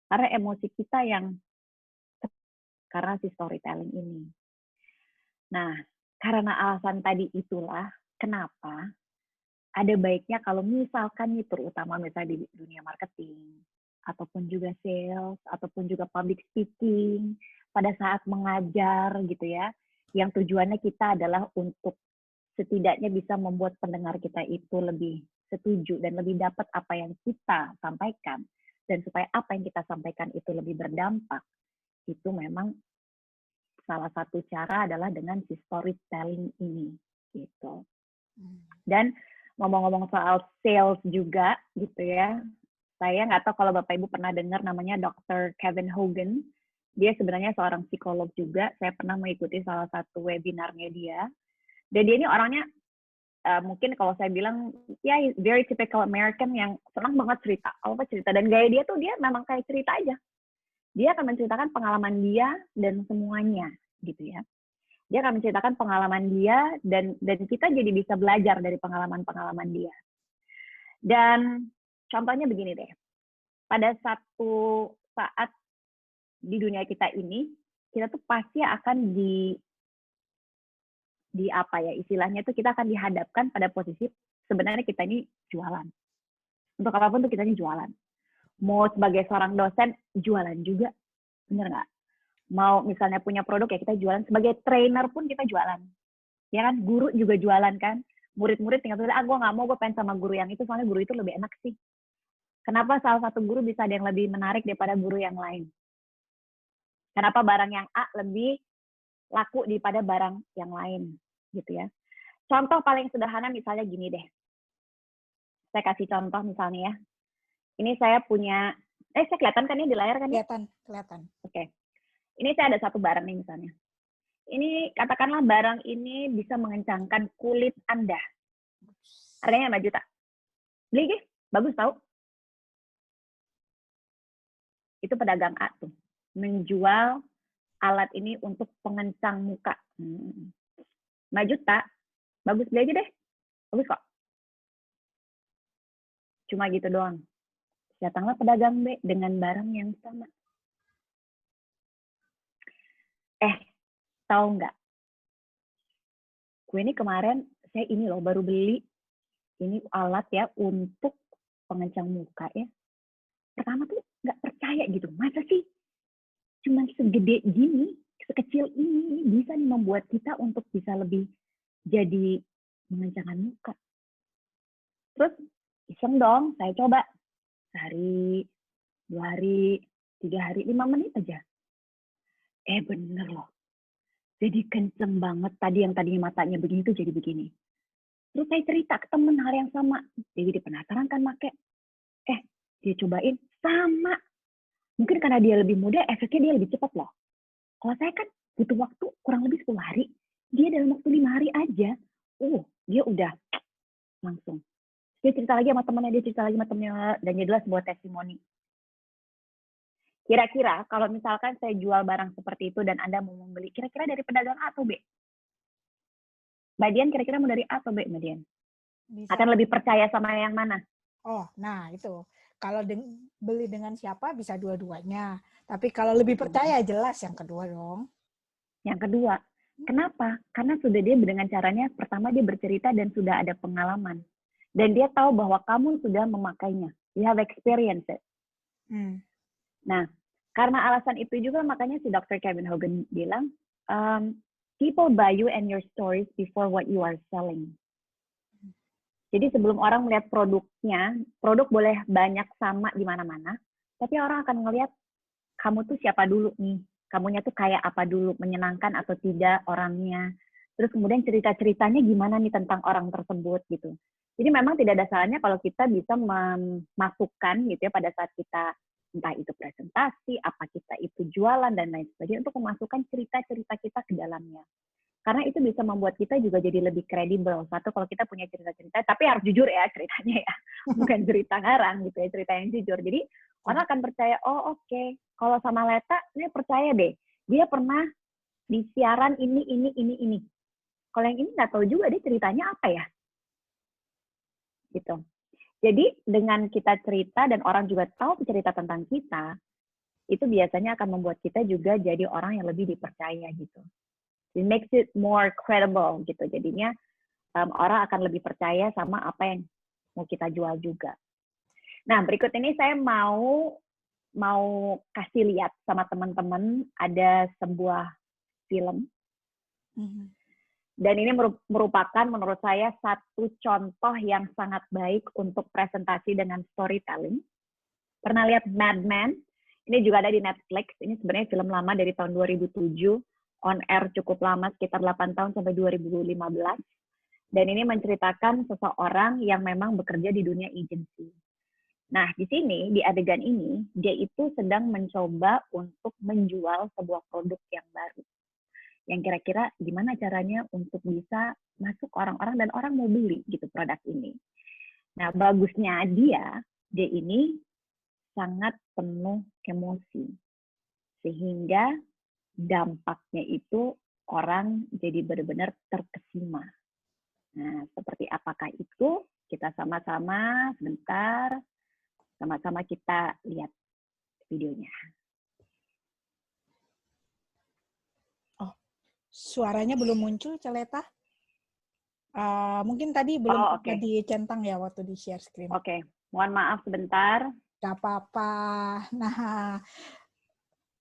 karena emosi kita yang karena si storytelling ini. Nah, karena alasan tadi itulah kenapa ada baiknya kalau misalkan nih, terutama misalnya di dunia marketing, ataupun juga sales, ataupun juga public speaking, pada saat mengajar gitu ya, yang tujuannya kita adalah untuk setidaknya bisa membuat pendengar kita itu lebih setuju dan lebih dapat apa yang kita sampaikan, dan supaya apa yang kita sampaikan itu lebih berdampak, itu memang salah satu cara adalah dengan si storytelling ini gitu. Dan ngomong-ngomong soal sales juga gitu ya, saya nggak tahu kalau Bapak Ibu pernah dengar namanya Dr. Kevin Hogan. Dia sebenarnya seorang psikolog juga. Saya pernah mengikuti salah satu webinarnya dia. Dan dia ini orangnya mungkin kalau saya bilang ya very typical American yang senang banget cerita, apa cerita, dan gaya dia tuh dia memang kayak cerita aja. Dia akan menceritakan pengalaman dia dan semuanya gitu ya. Dia akan menceritakan pengalaman dia dan kita jadi bisa belajar dari pengalaman-pengalaman dia. Dan contohnya begini deh. Pada satu saat di dunia kita ini, kita tuh pasti akan di apa ya istilahnya itu, kita akan dihadapkan pada posisi sebenarnya kita ini jualan. Untuk apapun tuh kita ini jualan. Mau sebagai seorang dosen jualan juga, bener nggak? Mau misalnya punya produk ya kita jualan. Sebagai trainer pun kita jualan, ya kan? Guru juga jualan kan? Murid-murid tinggal bilang, gue nggak mau, gue pengen sama guru yang itu, soalnya guru itu lebih enak sih. Kenapa salah satu guru bisa ada yang lebih menarik daripada guru yang lain? Kenapa barang yang A lebih laku daripada barang yang lain, gitu ya. Contoh paling sederhana misalnya gini deh. Saya kasih contoh misalnya ya. Ini saya punya, saya kelihatan kan ya di layar kan ya? Kelihatan. Oke. Ini saya ada satu barang nih misalnya. Ini katakanlah barang ini bisa mengencangkan kulit Anda. Harganya 5 juta. Beli deh, bagus tahu. Itu pedagang A tuh. Menjual alat ini untuk pengencang muka. 5 juta, bagus, beli aja deh. Bagus kok. Cuma gitu doang. Datanglah pedagang B dengan barang yang sama. Tahu nggak? Gue ini kemarin, saya ini loh baru beli. Ini alat ya untuk pengencang muka ya. Pertama tuh nggak percaya gitu. Masa sih? Cuman segede gini, sekecil ini bisa nih membuat kita untuk bisa lebih jadi mengencangkan muka. Terus iseng dong, saya coba. Sehari, 2 hari, 3 hari, 5 menit aja. Bener loh. Jadi kenceng banget tadi yang tadinya matanya begini tuh jadi begini. Terus saya cerita ke temen hal yang sama. Dia jadi penasaran kan make. Dia cobain sama. Mungkin karena dia lebih muda, efeknya dia lebih cepat loh. Kalau saya kan butuh waktu kurang lebih 10 hari. Dia dalam waktu 5 hari aja. Dia udah langsung. Dia cerita lagi sama temennya, dan dia adalah sebuah testimoni. Kira-kira kalau misalkan saya jual barang seperti itu dan Anda mau membeli, kira-kira dari pedagang A atau B? Mbak Dian kira-kira mau dari A atau B, Mbak Dian? Bisa. Akan lebih percaya sama yang mana? Oh, nah itu. Kalau beli dengan siapa bisa dua-duanya. Tapi kalau lebih percaya jelas yang kedua dong. Yang kedua, kenapa? Karena sudah dia dengan caranya, pertama dia bercerita dan sudah ada pengalaman. Dan dia tahu bahwa kamu sudah memakainya. You have experience it. Nah, karena alasan itu juga makanya si Dr. Kevin Hogan bilang, people buy you and your stories before what you are selling. Jadi sebelum orang melihat produknya, produk boleh banyak sama di mana-mana, tapi orang akan ngelihat kamu tuh siapa dulu nih, kamunya tuh kayak apa dulu, menyenangkan atau tidak orangnya, terus kemudian cerita-ceritanya gimana nih tentang orang tersebut gitu. Jadi memang tidak ada salahnya kalau kita bisa memasukkan gitu ya pada saat kita entah itu presentasi, apa kita itu jualan dan lain sebagainya untuk memasukkan cerita-cerita kita ke dalamnya. Karena itu bisa membuat kita juga jadi lebih kredibel. Satu, kalau kita punya cerita-cerita, tapi harus jujur ya ceritanya ya. Bukan cerita ngarang gitu ya, cerita yang jujur. Jadi orang akan percaya, oh oke, kalau sama Leta, dia percaya deh. Dia pernah di siaran ini. Kalau yang ini nggak tahu juga dia ceritanya apa ya. Gitu. Jadi dengan kita cerita dan orang juga tahu cerita tentang kita, itu biasanya akan membuat kita juga jadi orang yang lebih dipercaya gitu. It makes it more credible gitu. Jadinya orang akan lebih percaya sama apa yang mau kita jual juga. Nah, berikut ini saya mau kasih lihat sama teman-teman ada sebuah film. Dan ini merupakan menurut saya satu contoh yang sangat baik untuk presentasi dengan storytelling. Pernah lihat Mad Men? Ini juga ada di Netflix. Ini sebenarnya film lama dari tahun 2007. On air cukup lama, sekitar 8 tahun sampai 2015. Dan ini menceritakan seseorang yang memang bekerja di dunia agency. Nah, di sini, di adegan ini, dia itu sedang mencoba untuk menjual sebuah produk yang baru. Yang kira-kira gimana caranya untuk bisa masuk orang-orang dan orang mau beli gitu produk ini. Nah, bagusnya dia ini sangat penuh emosi. Sehingga dampaknya itu orang jadi benar-benar terkesima. Nah, seperti apakah itu? Kita sama-sama sebentar, sama-sama kita lihat videonya. Oh, suaranya belum muncul, Celeta. Mungkin tadi belum dicentang ya waktu di share screen. Oke, mohon maaf sebentar. Gak apa-apa. Nah,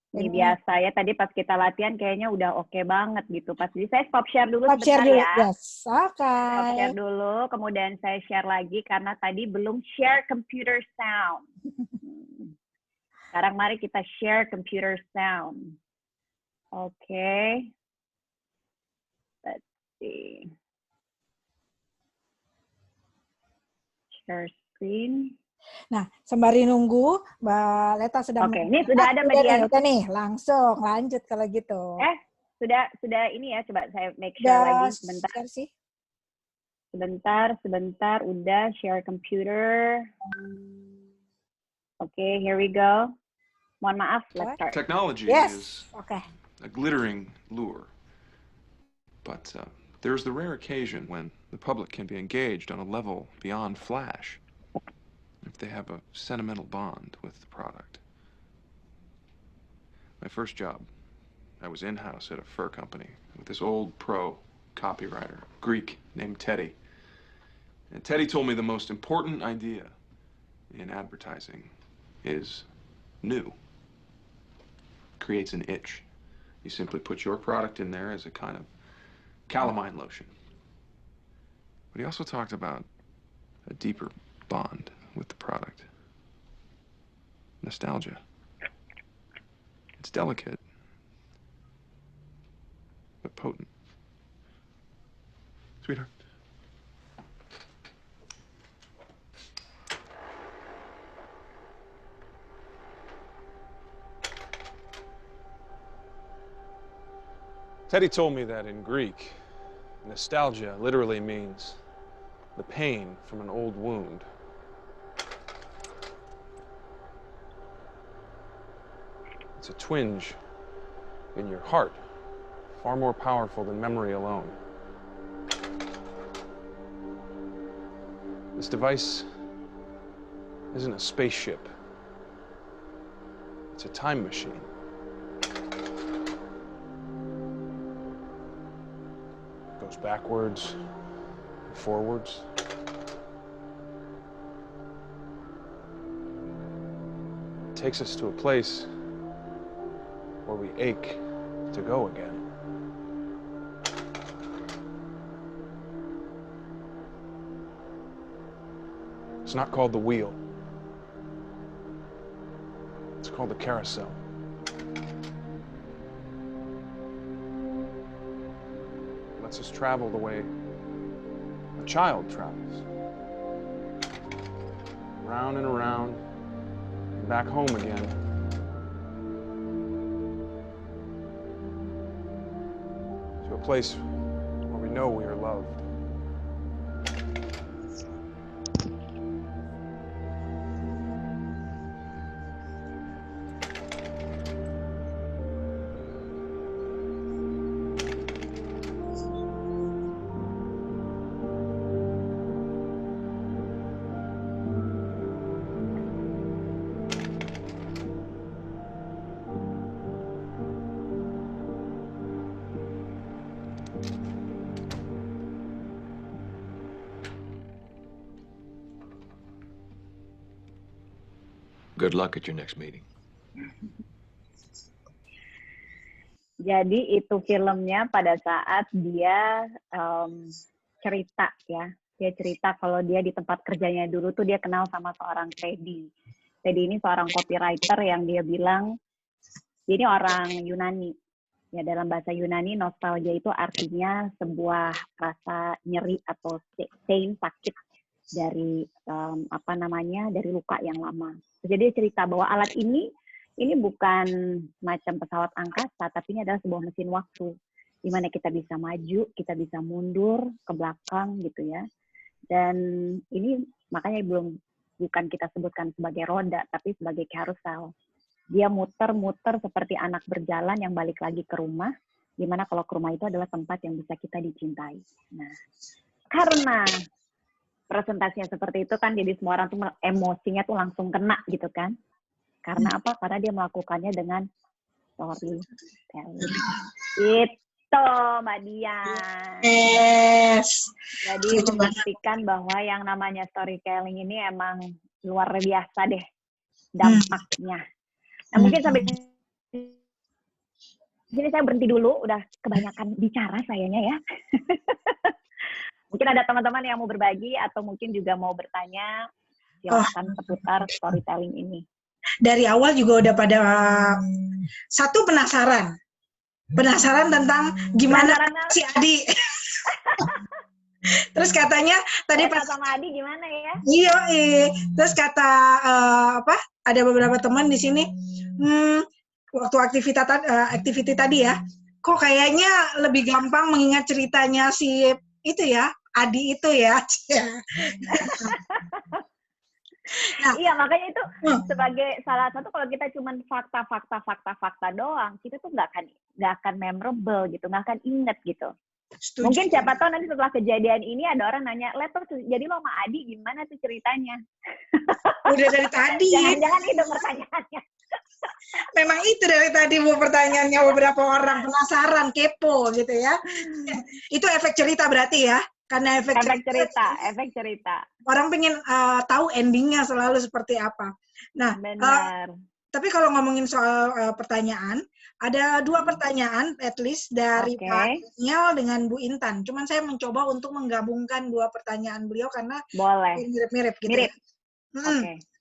ini biasa ya, tadi pas kita latihan kayaknya udah oke banget gitu. Pas jadi saya stop share dulu stop sebentar share dulu, ya. Yes. Okay. Stop share dulu, kemudian saya share lagi karena tadi belum share computer sound. Sekarang mari kita share computer sound. Oke. Let's see. Share screen. Nah, sembari nunggu, Mbak Leta sedang... Oke, ini sudah ada median. Udah nih, langsung lanjut kalau gitu. Sudah ini ya, coba saya make sure lagi sebentar. Sih. Sebentar, udah share computer. Oke, here we go. Mohon maaf, let's start. Technology is a glittering lure, but there's the rare occasion when the public can be engaged on a level beyond flash. If they have a sentimental bond with the product. My first job, I was in-house at a fur company with this old pro copywriter, Greek, named Teddy. And Teddy told me the most important idea in advertising is new. Creates an itch. You simply put your product in there as a kind of calamine lotion. But he also talked about a deeper bond with the product. Nostalgia. It's delicate, but potent. Sweetheart. Teddy told me that in Greek, nostalgia literally means the pain from an old wound. It's a twinge in your heart, far more powerful than memory alone. This device isn't a spaceship. It's a time machine. It goes backwards and forwards. It takes us to a place where we ache to go again. It's not called the wheel. It's called the carousel. It lets us travel the way a child travels. Round and around, and back home again. To a place where we know we are loved. Good luck at your next meeting. Jadi itu filmnya pada saat dia cerita ya. Dia cerita kalau dia di tempat kerjanya dulu tuh dia kenal sama seorang Teddy. Teddy ini seorang copywriter yang dia bilang, dia ini orang Yunani. Ya, dalam bahasa Yunani, nostalgia itu artinya sebuah rasa nyeri atau pain, sakit dari dari luka yang lama. Jadi dia cerita bahwa alat ini bukan macam pesawat angkasa, tapi ini adalah sebuah mesin waktu, di mana kita bisa maju, kita bisa mundur ke belakang gitu ya. Dan ini makanya bukan kita sebutkan sebagai roda, tapi sebagai carousel. Dia muter-muter seperti anak berjalan yang balik lagi ke rumah, di mana kalau ke rumah itu adalah tempat yang bisa kita dicintai. Nah, karena presentasinya seperti itu kan, jadi semua orang tuh emosinya tuh langsung kena gitu kan. Karena apa? Karena dia melakukannya dengan storytelling. Itu Mbak Dian. Yes. Jadi membuktikan bahwa yang namanya storytelling ini emang luar biasa deh dampaknya. Nah, mungkin sampai sini saya berhenti dulu, udah kebanyakan bicara sayanya ya. Mungkin ada teman-teman yang mau berbagi atau mungkin juga mau bertanya, silakan seputar storytelling ini. Dari awal juga udah pada satu penasaran tentang gimana si Adi. Terus katanya tadi pas sama Adi gimana ya? Iya, terus kata ada beberapa teman di sini, waktu activity tadi ya, kok kayaknya lebih gampang mengingat ceritanya si itu ya, Adi itu ya. Nah, iya, makanya itu sebagai salah satu, kalau kita cuma fakta doang, kita tuh nggak akan memorable gitu, nggak akan inget gitu. Setuju. Mungkin siapa tahu nanti setelah kejadian ini ada orang nanya, jadi lo sama Adi gimana tuh ceritanya? Udah dari tadi. Jangan-jangan itu pertanyaannya. Memang itu dari tadi pertanyaannya beberapa orang penasaran, kepo gitu ya. Itu efek cerita berarti ya? Karena efek cerita. Orang pengen tahu endingnya selalu seperti apa. Nah, tapi kalau ngomongin soal pertanyaan, ada dua pertanyaan at least dari Pak Daniel dengan Bu Intan. Cuman saya mencoba untuk menggabungkan dua pertanyaan beliau karena mirip-mirip gitu. Mirip.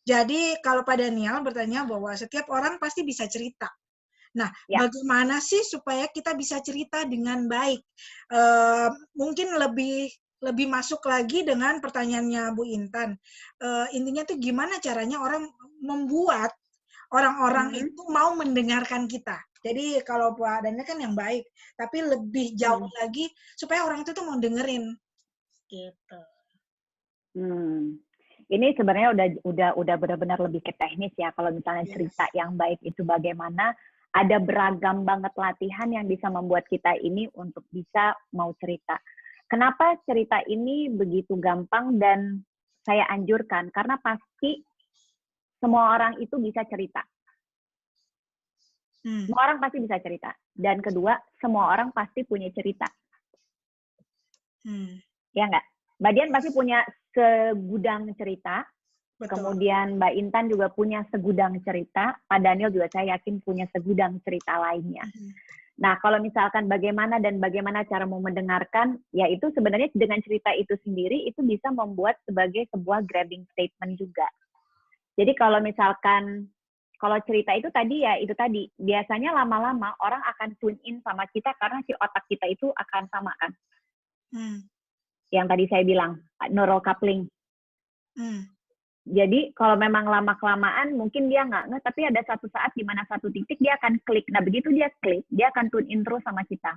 Jadi kalau Pak Daniel bertanya bahwa setiap orang pasti bisa cerita. Nah, bagaimana sih supaya kita bisa cerita dengan baik? Mungkin lebih masuk lagi dengan pertanyaannya Bu Intan. Intinya tuh gimana caranya orang membuat orang-orang itu mau mendengarkan kita. Jadi kalau Pak Daniel kan yang baik, tapi lebih jauh lagi supaya orang itu tuh mau dengerin. Gitu. Ini sebenarnya udah benar-benar lebih ke teknis ya. Kalau misalnya cerita yang baik itu bagaimana, ada beragam banget latihan yang bisa membuat kita ini untuk bisa mau cerita. Kenapa cerita ini begitu gampang dan saya anjurkan karena pasti semua orang itu bisa cerita. Semua orang pasti bisa cerita. Dan kedua, semua orang pasti punya cerita. Ya nggak? Mbak Dian pasti punya segudang cerita. Betul. Kemudian Mbak Intan juga punya segudang cerita. Pak Daniel juga saya yakin punya segudang cerita lainnya. Nah, kalau misalkan bagaimana cara mau mendengarkan, ya itu sebenarnya dengan cerita itu sendiri, itu bisa membuat sebagai sebuah grabbing statement juga. Jadi kalau misalkan, kalau cerita itu tadi ya, itu tadi, biasanya lama-lama orang akan tune in sama kita karena si otak kita itu akan sama kan. Yang tadi saya bilang, neural coupling. Jadi kalau memang lama-kelamaan mungkin dia nggak nge, tapi ada satu saat di mana satu titik dia akan klik. Nah begitu dia klik, dia akan tune in terus sama kita.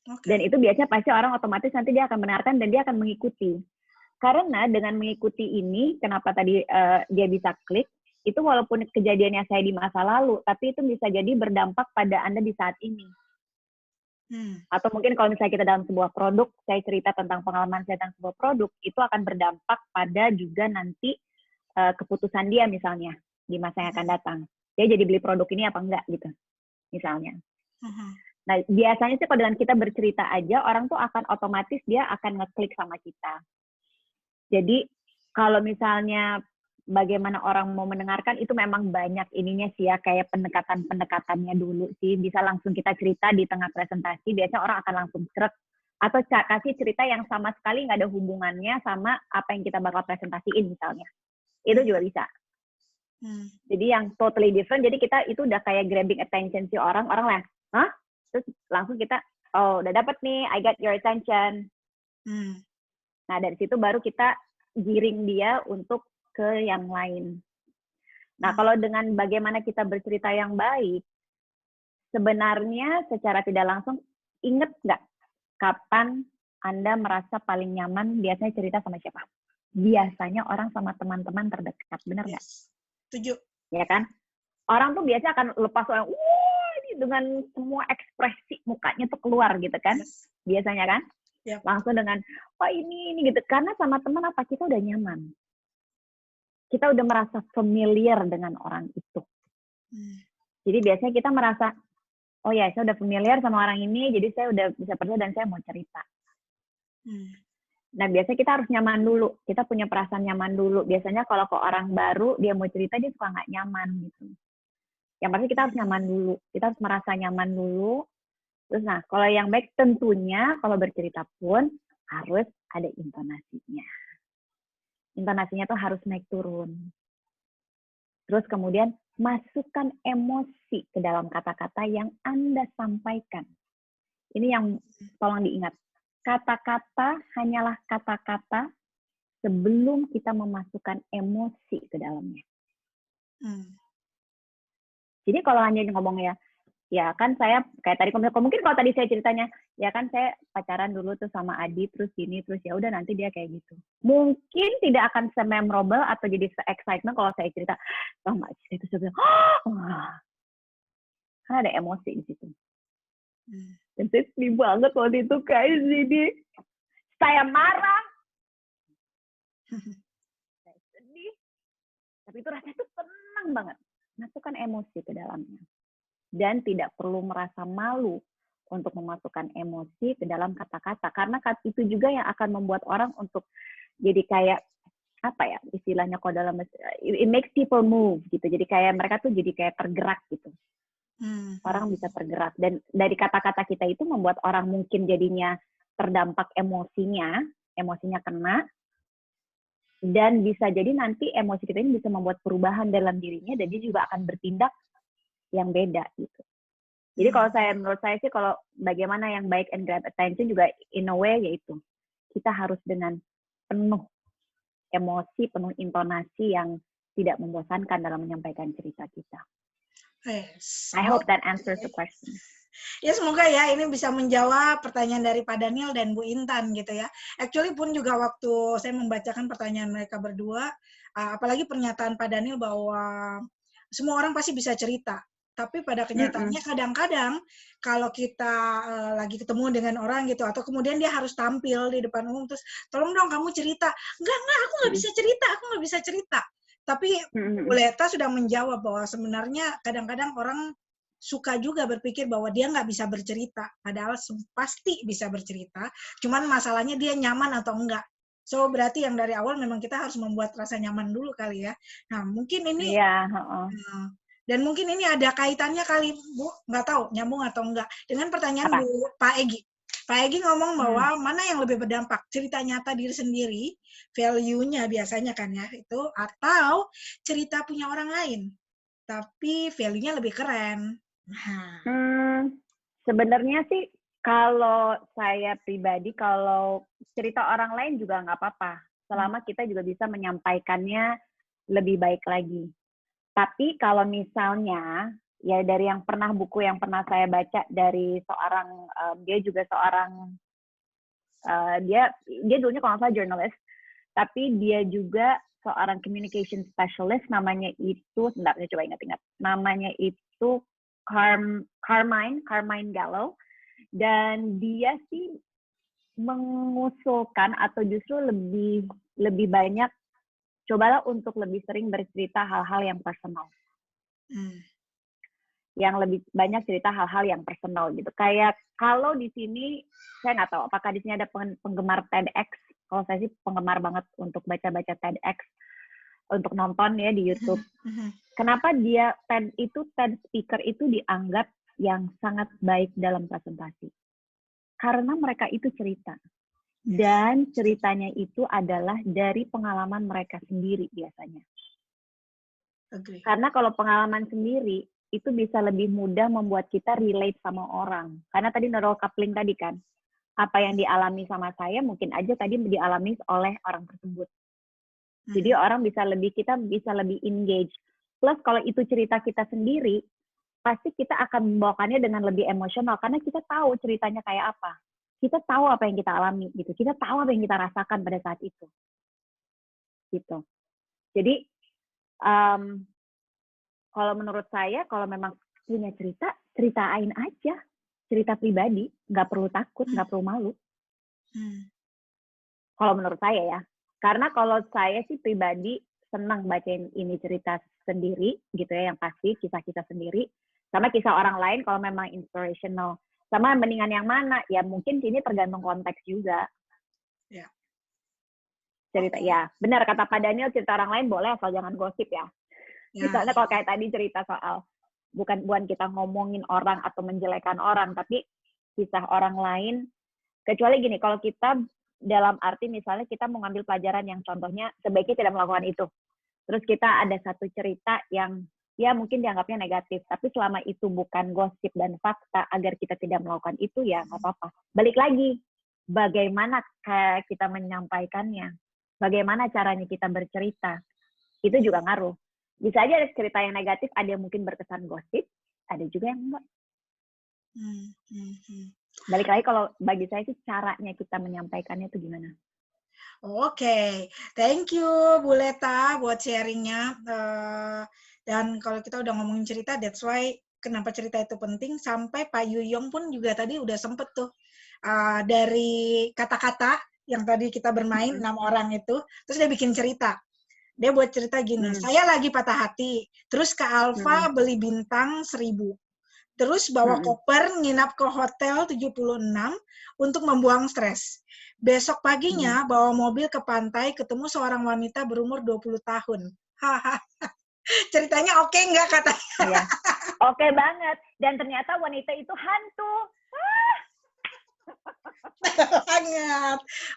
Okay. Dan itu biasanya pasti orang otomatis nanti dia akan mendengarkan dan dia akan mengikuti. Karena dengan mengikuti ini, kenapa tadi dia bisa klik, itu walaupun kejadiannya saya di masa lalu, tapi itu bisa jadi berdampak pada Anda di saat ini. Atau mungkin kalau misalnya kita dalam sebuah produk, saya cerita tentang pengalaman saya tentang sebuah produk, itu akan berdampak pada juga nanti keputusan dia misalnya di masa yang akan datang. Dia jadi beli produk ini apa enggak gitu, misalnya. Nah, biasanya sih kalau dengan kita bercerita aja, orang tuh akan otomatis dia akan ngeklik sama kita. Jadi kalau misalnya bagaimana orang mau mendengarkan itu memang banyak ininya sih ya, kayak pendekatan-pendekatannya dulu sih. Bisa langsung kita cerita di tengah presentasi, biasanya orang akan langsung seret. Atau kasih cerita yang sama sekali nggak ada hubungannya sama apa yang kita bakal presentasiin misalnya. Itu juga bisa. Jadi yang totally different, jadi kita itu udah kayak grabbing attention si orang lah, hah? Terus langsung kita, oh udah dapet nih, I got your attention. Nah dari situ baru kita giring dia untuk ke yang lain. Nah, kalau dengan bagaimana kita bercerita yang baik, sebenarnya secara tidak langsung, ingat nggak kapan Anda merasa paling nyaman biasanya cerita sama siapa? Biasanya orang sama teman-teman terdekat, benar nggak? Setuju. Ya kan? Orang tuh biasa akan lepas orang, wah, ini dengan semua ekspresi mukanya tuh keluar gitu kan? Biasanya kan? Langsung dengan, oh ini gitu. Karena sama teman apa, kita udah nyaman. Kita udah merasa familiar dengan orang itu. Jadi biasanya kita merasa, oh ya saya udah familiar sama orang ini, jadi saya udah bisa percaya dan saya mau cerita. Nah biasanya kita harus nyaman dulu, kita punya perasaan nyaman dulu. Biasanya kalau ke orang baru, dia mau cerita, dia suka nggak nyaman gitu. Yang pasti kita harus nyaman dulu, kita harus merasa nyaman dulu. Terus nah, kalau yang baik tentunya, kalau bercerita pun harus ada intonasinya. Intonasinya tuh harus naik turun. Terus kemudian masukkan emosi ke dalam kata-kata yang Anda sampaikan. Ini yang tolong diingat. Kata-kata hanyalah kata-kata sebelum kita memasukkan emosi ke dalamnya. Jadi kalau hanya ngomong ya kan saya kayak tadi mungkin kalau tadi saya ceritanya ya kan saya pacaran dulu tuh sama Adi terus gini terus ya udah nanti dia kayak gitu. Mungkin tidak akan se-memorable atau jadi se-excitement kalau saya cerita sama itu sebenarnya karena ada emosi di situ. Dan saya sedih banget waktu itu kayak gini. Saya marah. Saya sedih. Tapi itu rasanya tuh senang banget. Masukkan emosi ke dalamnya. Dan tidak perlu merasa malu untuk memasukkan emosi ke dalam kata-kata. Karena itu juga yang akan membuat orang untuk jadi kayak, apa ya, istilahnya kalau dalam, it makes people move gitu. Jadi kayak mereka tuh jadi kayak tergerak gitu. Orang bisa tergerak. Dan dari kata-kata kita itu membuat orang mungkin jadinya terdampak emosinya kena. Dan bisa jadi nanti emosi kita ini bisa membuat perubahan dalam dirinya dan dia juga akan bertindak yang beda gitu. Jadi kalau menurut saya sih kalau bagaimana yang baik and grab attention juga in a way yaitu kita harus dengan penuh emosi, penuh intonasi yang tidak membosankan dalam menyampaikan cerita kita. Yes. I hope that answers the question. Ya semoga ya ini bisa menjawab pertanyaan dari Pak Daniel dan Bu Intan gitu ya. Actually pun juga waktu saya membacakan pertanyaan mereka berdua, apalagi pernyataan Pak Daniel bahwa semua orang pasti bisa cerita. Tapi pada kenyataannya kadang-kadang kalau kita lagi ketemu dengan orang gitu, atau kemudian dia harus tampil di depan umum, terus tolong dong kamu cerita. Enggak, aku nggak bisa cerita. Tapi Bu Leta sudah menjawab bahwa sebenarnya kadang-kadang orang suka juga berpikir bahwa dia nggak bisa bercerita. Padahal pasti bisa bercerita, cuman masalahnya dia nyaman atau enggak. So, berarti yang dari awal memang kita harus membuat rasa nyaman dulu kali ya. Nah, mungkin ini... Dan mungkin ini ada kaitannya kali, Bu, nggak tahu nyambung atau enggak, dengan pertanyaan Pak Egi. Pak Egi ngomong bahwa mana yang lebih berdampak, cerita nyata diri sendiri, value-nya biasanya kan ya, itu, atau cerita punya orang lain, tapi value-nya lebih keren. Sebenarnya sih, kalau saya pribadi, kalau cerita orang lain juga nggak apa-apa, selama kita juga bisa menyampaikannya lebih baik lagi. Tapi kalau misalnya, ya dari buku yang pernah saya baca dari seorang, dia juga seorang, dia dulunya kalau nggak salah journalist, tapi dia juga seorang communication specialist, namanya itu, sebentar saya coba ingat-ingat, namanya itu Carmine Gallo, dan dia sih mengusulkan atau justru lebih banyak cobalah untuk lebih sering bercerita hal-hal yang personal. Yang lebih banyak cerita hal-hal yang personal gitu. Kayak kalau di sini, saya nggak tahu apakah di sini ada penggemar TEDx. Kalau saya sih penggemar banget untuk baca-baca TEDx, untuk nonton ya di YouTube. Kenapa TED speaker itu dianggap yang sangat baik dalam presentasi? Karena mereka itu cerita. Dan ceritanya itu adalah dari pengalaman mereka sendiri biasanya. Karena kalau pengalaman sendiri, itu bisa lebih mudah membuat kita relate sama orang. Karena tadi neural coupling tadi kan, apa yang dialami sama saya mungkin aja tadi dialami oleh orang tersebut. Jadi kita bisa lebih engage. Plus kalau itu cerita kita sendiri, pasti kita akan membawakannya dengan lebih emosional. Karena kita tahu ceritanya kayak apa. Kita tahu apa yang kita alami gitu. Kita tahu apa yang kita rasakan pada saat itu. Gitu. Jadi kalau menurut saya kalau memang punya cerita, ceritain aja. Cerita pribadi, nggak perlu takut, nggak perlu malu. Kalau menurut saya ya. Karena kalau saya sih pribadi senang bacain ini cerita sendiri gitu ya, yang pasti kisah-kisah sendiri. Sama kisah orang lain kalau memang inspirational. Sama mendingan yang mana? Ya mungkin ini tergantung konteks juga. Ya. Cerita ya, benar kata Pak Daniel, cerita orang lain boleh asal jangan gosip ya. Misalnya kalau kayak tadi cerita soal bukan kita ngomongin orang atau menjelekan orang, tapi kisah orang lain. Kecuali gini, kalau kita dalam arti misalnya kita mau ngambil pelajaran yang contohnya sebaiknya tidak melakukan itu. Terus kita ada satu cerita yang ya mungkin dianggapnya negatif, tapi selama itu bukan gosip dan fakta, agar kita tidak melakukan itu, ya nggak apa-apa. Balik lagi, bagaimana kita menyampaikannya, bagaimana caranya kita bercerita, itu juga ngaruh. Bisa aja ada cerita yang negatif, ada yang mungkin berkesan gosip, ada juga yang enggak. Balik lagi, kalau bagi saya sih caranya kita menyampaikannya itu gimana. Oke, thank you Bu Leta buat sharingnya. Dan kalau kita udah ngomongin cerita, that's why kenapa cerita itu penting. Sampai Pak Yuyong pun juga tadi udah sempet tuh dari kata-kata yang tadi kita bermain 6 orang itu, terus dia bikin cerita. Dia buat cerita gini, saya lagi patah hati, terus ke Alfa beli bintang 1000. Terus bawa koper, nginap ke hotel 76 untuk membuang stres. Besok paginya bawa mobil ke pantai, ketemu seorang wanita berumur 20 tahun. Ceritanya oke nggak katanya? Iya. Oke banget. Dan ternyata wanita itu hantu.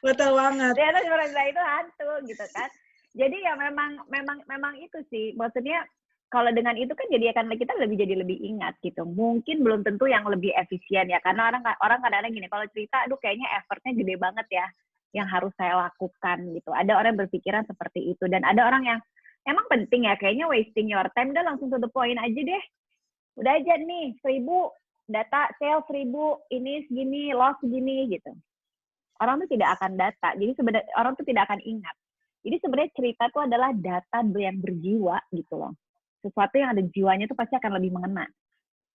Betul banget. Ternyata wanita itu hantu gitu kan. Jadi ya memang itu sih. Maksudnya kalau dengan itu kan jadi akan kita jadi lebih ingat gitu. Mungkin belum tentu yang lebih efisien ya, karena orang kadang-kadang gini, kalau cerita, aduh kayaknya effortnya gede banget ya yang harus saya lakukan gitu. Ada orang yang berpikiran seperti itu, dan ada orang yang emang penting ya, kayaknya wasting your time, udah langsung to the point aja deh. Udah aja nih, 1000 data sales 1000 ini segini, loss segini gitu. Orang tuh tidak akan data, jadi sebenarnya orang tuh tidak akan ingat. Jadi sebenarnya cerita itu adalah data yang berjiwa gitu loh. Sesuatu yang ada jiwanya itu pasti akan lebih mengena.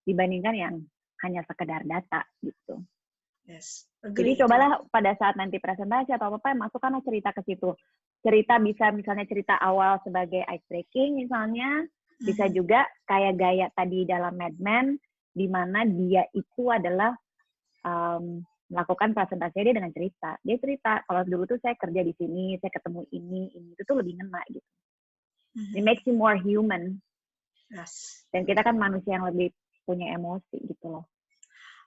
dibandingkan yang hanya sekedar data gitu. Yes. Jadi cobalah pada saat nanti presentasi atau apa, masukkanlah cerita ke situ. Cerita bisa misalnya cerita awal sebagai ice breaking misalnya, bisa juga kayak gaya tadi dalam Mad Men, di mana dia itu adalah melakukan presentasinya dia dengan cerita. Dia cerita, kalau dulu tuh saya kerja di sini, saya ketemu ini, itu tuh lebih ngena gitu. It makes you more human. Yes. Dan kita kan manusia yang lebih punya emosi gitu loh.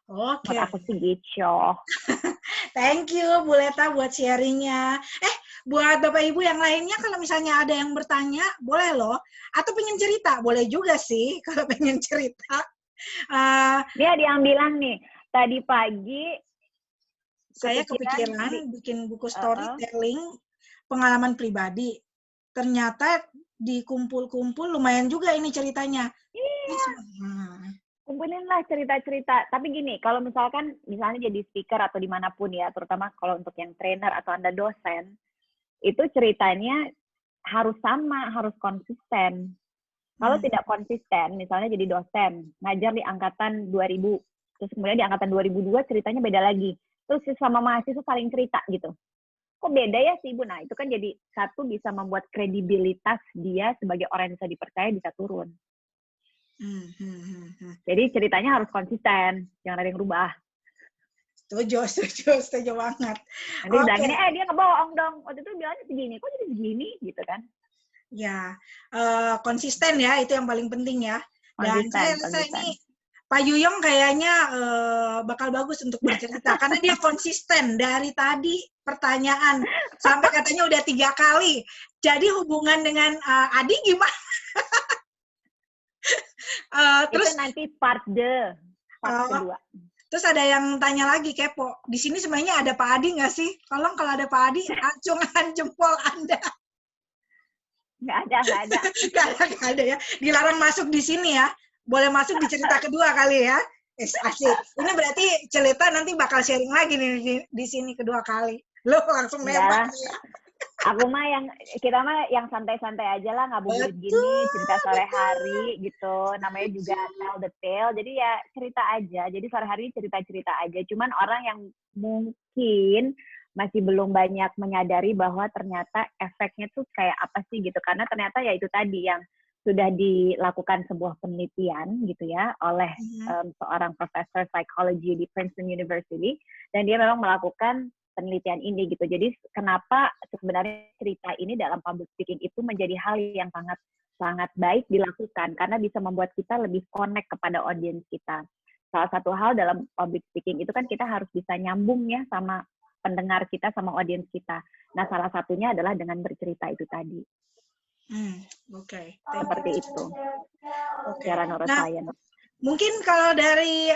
Oke. Buat aku sih gitu. Thank you Bu Leta buat sharingnya. Buat Bapak Ibu yang lainnya kalau misalnya ada yang bertanya, boleh loh. Atau pengen cerita, boleh juga sih kalau pengen cerita. Dia ada yang bilang nih, tadi pagi saya kepikiran bikin buku storytelling pengalaman pribadi. Ternyata dikumpul-kumpul lumayan juga ini ceritanya. Kumpulinlah cerita-cerita. Tapi gini, kalau misalnya jadi speaker atau dimanapun ya, terutama kalau untuk yang trainer atau Anda dosen, itu ceritanya harus sama, harus konsisten. Kalau tidak konsisten, misalnya jadi dosen, ngajar di angkatan 2000, terus kemudian di angkatan 2002 ceritanya beda lagi. Terus sama mahasiswa saling cerita gitu. Kok beda ya sih Ibu? Nah, itu kan jadi satu bisa membuat kredibilitas dia sebagai orang yang bisa dipercaya bisa turun. Jadi ceritanya harus konsisten, jangan ada yang berubah. Setuju banget. Nanti bilangin, dia ngebohong dong. Waktu itu bilangnya segini, kok jadi segini gitu kan? Ya, konsisten ya, itu yang paling penting ya. Dan saya rasa ini Pak Yuyong kayaknya bakal bagus untuk bercerita karena dia konsisten dari tadi pertanyaan sampai katanya udah 3 kali. Jadi hubungan dengan Adi gimana? Terus itu nanti part kedua. Terus ada yang tanya lagi kepo. Di sini sebenarnya ada Pak Adi nggak sih? Tolong kalau ada Pak Adi, acungkan jempol Anda. Nggak ada ya. Dilarang masuk di sini ya. Boleh masuk di cerita kedua kali ya. Asik. Ini berarti cerita nanti bakal sharing lagi nih di sini kedua kali. Lo langsung nembak ya. Kita mah yang santai-santai aja lah, ngabuburit gini, cerita sore hari gitu. Namanya juga tell the tale. Jadi ya cerita aja. Jadi sore hari cerita-cerita aja. Cuman orang yang mungkin masih belum banyak menyadari bahwa ternyata efeknya tuh kayak apa sih gitu. Karena ternyata ya itu tadi yang sudah dilakukan sebuah penelitian gitu ya oleh seorang profesor psikologi di Princeton University, dan dia memang melakukan penelitian ini gitu. Jadi kenapa sebenarnya cerita ini dalam public speaking itu menjadi hal yang sangat baik dilakukan karena bisa membuat kita lebih connect kepada audiens kita. Salah satu hal dalam public speaking itu kan kita harus bisa nyambung ya sama pendengar kita, sama audiens kita. Nah, salah satunya adalah dengan bercerita itu tadi. Oke. Seperti itu. Secara neuroscience. Mungkin kalau dari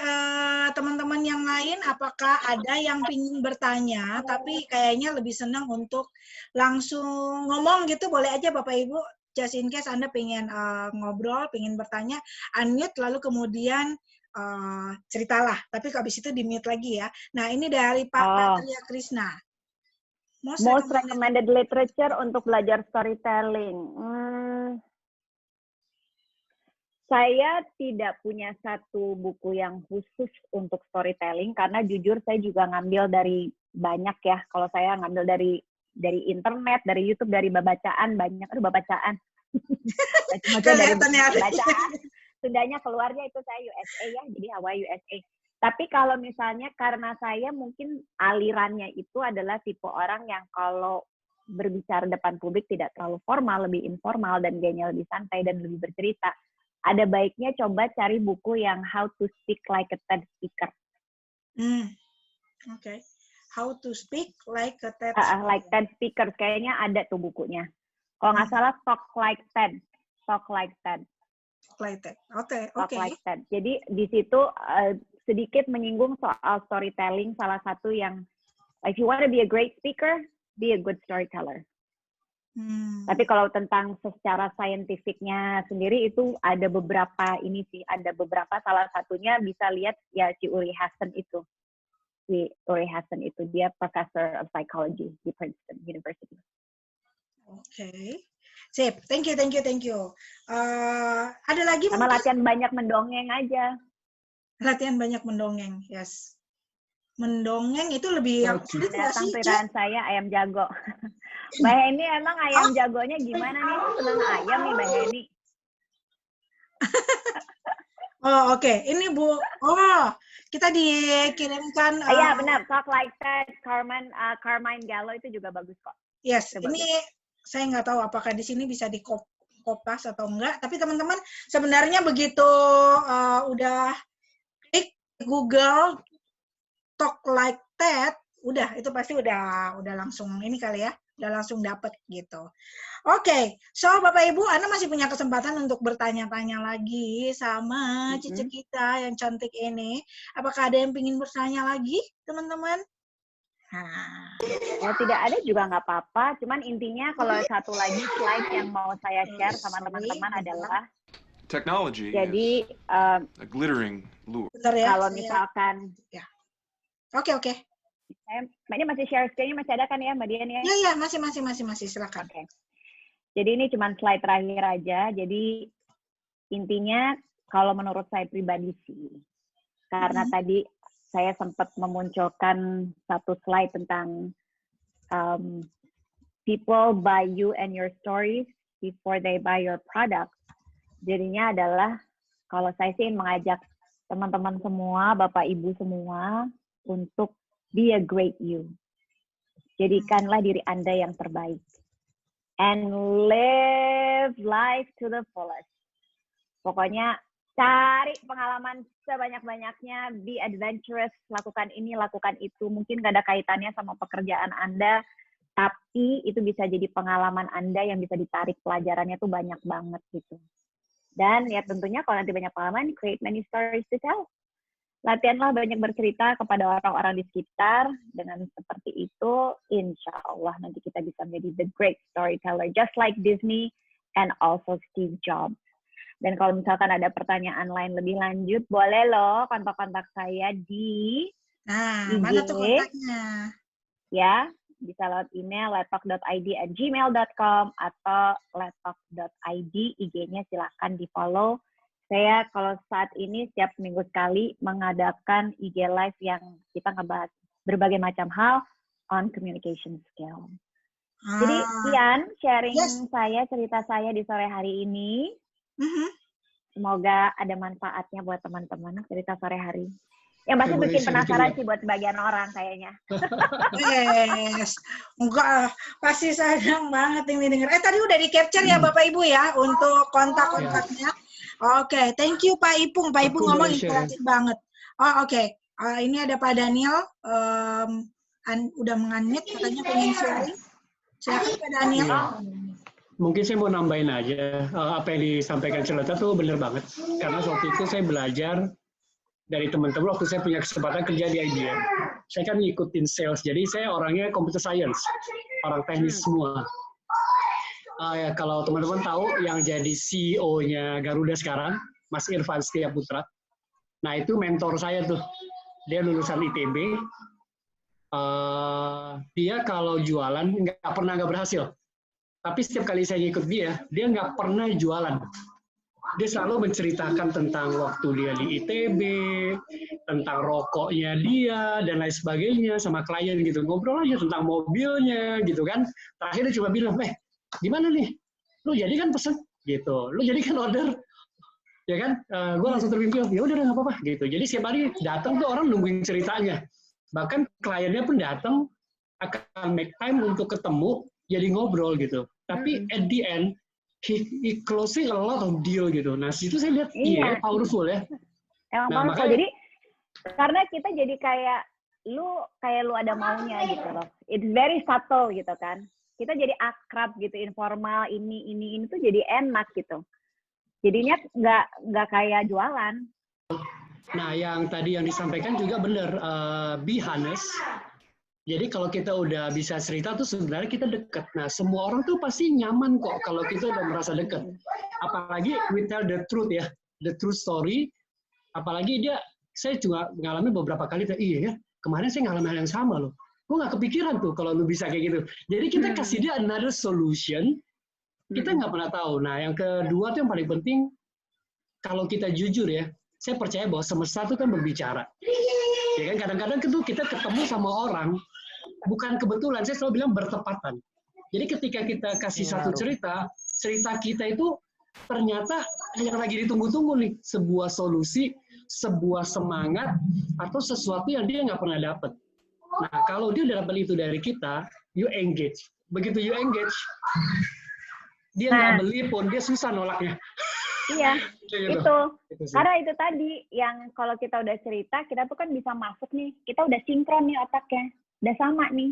teman-teman yang lain, apakah ada yang ingin bertanya, tapi kayaknya lebih senang untuk langsung ngomong gitu, boleh aja Bapak Ibu, just in case Anda pengen ngobrol, pengen bertanya, unmute, lalu kemudian ceritalah, tapi habis itu di-mute lagi ya. Nah, ini dari Pak Patria Krishna. Most recommended literature untuk belajar storytelling. Saya tidak punya satu buku yang khusus untuk storytelling karena jujur saya juga ngambil dari banyak ya. Kalau saya ngambil dari internet, dari YouTube, dari bacaan banyak. Bacaan. Dari bacaan. Sundanya keluarnya itu saya USA ya, jadi Hawaii USA. Tapi kalau misalnya karena saya mungkin alirannya itu adalah tipe orang yang kalau berbicara depan publik tidak terlalu formal, lebih informal dan gayanya lebih santai dan lebih bercerita. Ada baiknya coba cari buku yang How to Speak Like a TED Speaker. Oke. How to Speak Like a TED Speaker. Like TED Speaker, kayaknya ada tuh bukunya. Kalau nggak salah Talk Like TED. Talk Like TED. Oke. Talk Like TED. Jadi di situ sedikit menyinggung soal storytelling, salah satu yang if you want to be a great speaker, be a good storyteller. Tapi kalau tentang secara saintifiknya sendiri itu ada beberapa salah satunya bisa lihat ya si Uri Hassen itu. Dia professor of psychology di Princeton University. Oke. Sip, thank you. Ada lagi sama latihan banyak mendongeng aja. Latihan banyak mendongeng, yes. Mendongeng itu lebih sulit nggak Datang sih, pilihan saya ayam jago. Mbak Heni emang ayam jagonya gimana nih? Senang ayam nih Mbak Heni. Oh, oke. Ini Bu. Oh, kita dikirimkan. Iya benar, Talk Like That, Carmine Gallo itu juga bagus kok. Yes, Itu ini bagus. saya nggak tahu apakah di sini bisa dikopas atau enggak. Tapi teman-teman sebenarnya begitu udah klik Google Talk Like That, udah itu pasti udah langsung ini kali ya, udah langsung dapet gitu. Oke, so Bapak Ibu, Anda masih punya kesempatan untuk bertanya-tanya lagi sama cici kita yang cantik ini. Apakah ada yang ingin bertanya lagi, teman-teman? Nah. Ya tidak ada juga nggak apa-apa, cuman intinya kalau satu lagi slide yang mau saya share sama teman-teman adalah Technology jadi is a glittering lure. Bentar ya, kalau misalkan ya. Oke. Mbak ini masih share screen-nya masih ada kan ya Mbak Dian ya? Ya, masih silakan. Oke. Jadi ini cuma slide terakhir aja. Jadi intinya kalau menurut saya pribadi sih, karena tadi saya sempat memunculkan satu slide tentang people buy you and your stories before they buy your product. Jadinya adalah kalau saya sih mengajak teman-teman semua, Bapak Ibu semua untuk be a great you. Jadikanlah diri Anda yang terbaik. And live life to the fullest. Pokoknya cari pengalaman sebanyak-banyaknya, be adventurous, lakukan ini, lakukan itu. Mungkin gak ada kaitannya sama pekerjaan Anda, tapi itu bisa jadi pengalaman Anda yang bisa ditarik pelajarannya tuh banyak banget gitu. Dan ya tentunya kalau nanti banyak pengalaman, create many stories to tell. Latihanlah banyak bercerita kepada orang-orang di sekitar. Dengan seperti itu, insya Allah nanti kita bisa menjadi the great storyteller, just like Disney and also Steve Jobs. Dan kalau misalkan ada pertanyaan lain lebih lanjut, boleh loh kontak-kontak saya di IG. Mana tuh kontaknya? Ya, bisa lewat email lettalk.id@gmail.com atau lettalk.id. IG-nya silakan di-follow. Saya kalau saat ini setiap seminggu sekali mengadakan IG Live yang kita ngebahas berbagai macam hal on communication skill. Jadi, Ian, sharing saya, cerita saya di sore hari ini. Semoga ada manfaatnya buat teman-teman cerita sore hari. Yang pasti bikin penasaran sih buat sebagian orang kayaknya. Yes. Enggak, pasti sayang banget ini denger. Tadi udah di-capture ya Bapak Ibu ya untuk kontak-kontaknya. Oke, thank you Pak Ipung. Pak Ipung ngomong inspiratif banget. Oh, oke. Ini ada Pak Daniel. Udah menganit, katanya pengen sharing. Silakan Pak Daniel. Mungkin saya mau nambahin aja, apa yang disampaikan Celeta tuh bener banget. Karena waktu itu saya belajar dari teman-teman waktu saya punya kesempatan kerja di IBM. Saya kan ngikutin sales, jadi saya orangnya computer science, orang teknis semua. Ya, kalau teman-teman tahu yang jadi CEO-nya Garuda sekarang, Mas Irfan Setiaputra, nah itu mentor saya tuh. Dia lulusan ITB, dia kalau jualan nggak berhasil. Tapi setiap kali saya ikut dia nggak pernah jualan. Dia selalu menceritakan tentang waktu dia di ITB, tentang rokoknya dia, dan lain sebagainya sama klien gitu. Ngobrol aja tentang mobilnya gitu kan. Terakhir dia cuma bilang, gimana nih? Lu jadi kan pesen? Gitu. Lu jadi kan order? Ya kan? Gue langsung terpikir, ya udah nggak apa-apa gitu. Jadi setiap hari datang tuh orang nungguin ceritanya. Bahkan kliennya pun datang akan make time untuk ketemu, jadi ngobrol gitu. Tapi at the end, he closing a lot of deal gitu. Nah, situ saya lihat, iya powerful ya. Emang powerful. Makanya, jadi, karena kita jadi kayak lu ada maunya gitu loh. It's very subtle gitu kan. Kita jadi akrab gitu, informal, ini tuh jadi enak gitu. Jadinya nggak kayak jualan. Nah, yang tadi yang disampaikan juga benar, be honest. Jadi kalau kita udah bisa cerita tuh sebenarnya kita dekat. Nah, semua orang tuh pasti nyaman kok kalau kita udah merasa dekat. Apalagi we tell the truth ya, the true story. Apalagi saya juga ngalamin beberapa kali, iya ya, kemarin saya ngalamin hal yang sama loh. Gue nggak kepikiran tuh kalau lu bisa kayak gitu. Jadi kita kasih dia another solution, kita nggak pernah tahu. Nah, yang kedua tuh yang paling penting, kalau kita jujur ya, saya percaya bahwa semesta itu kan berbicara. Ya kan, kadang-kadang itu kita ketemu sama orang, bukan kebetulan, saya selalu bilang bertepatan. Jadi ketika kita kasih satu cerita kita itu ternyata yang lagi ditunggu-tunggu nih, sebuah solusi, sebuah semangat, atau sesuatu yang dia nggak pernah dapat. Nah, kalau dia udah dapat itu dari kita, you engage. Begitu you engage, dia nggak beli pun, dia susah nolaknya. Iya, Gitu. itu. Itu sih. Karena itu tadi, yang kalau kita udah cerita, kita tuh kan bisa masuk nih. Kita udah sinkron nih otaknya. Udah sama nih.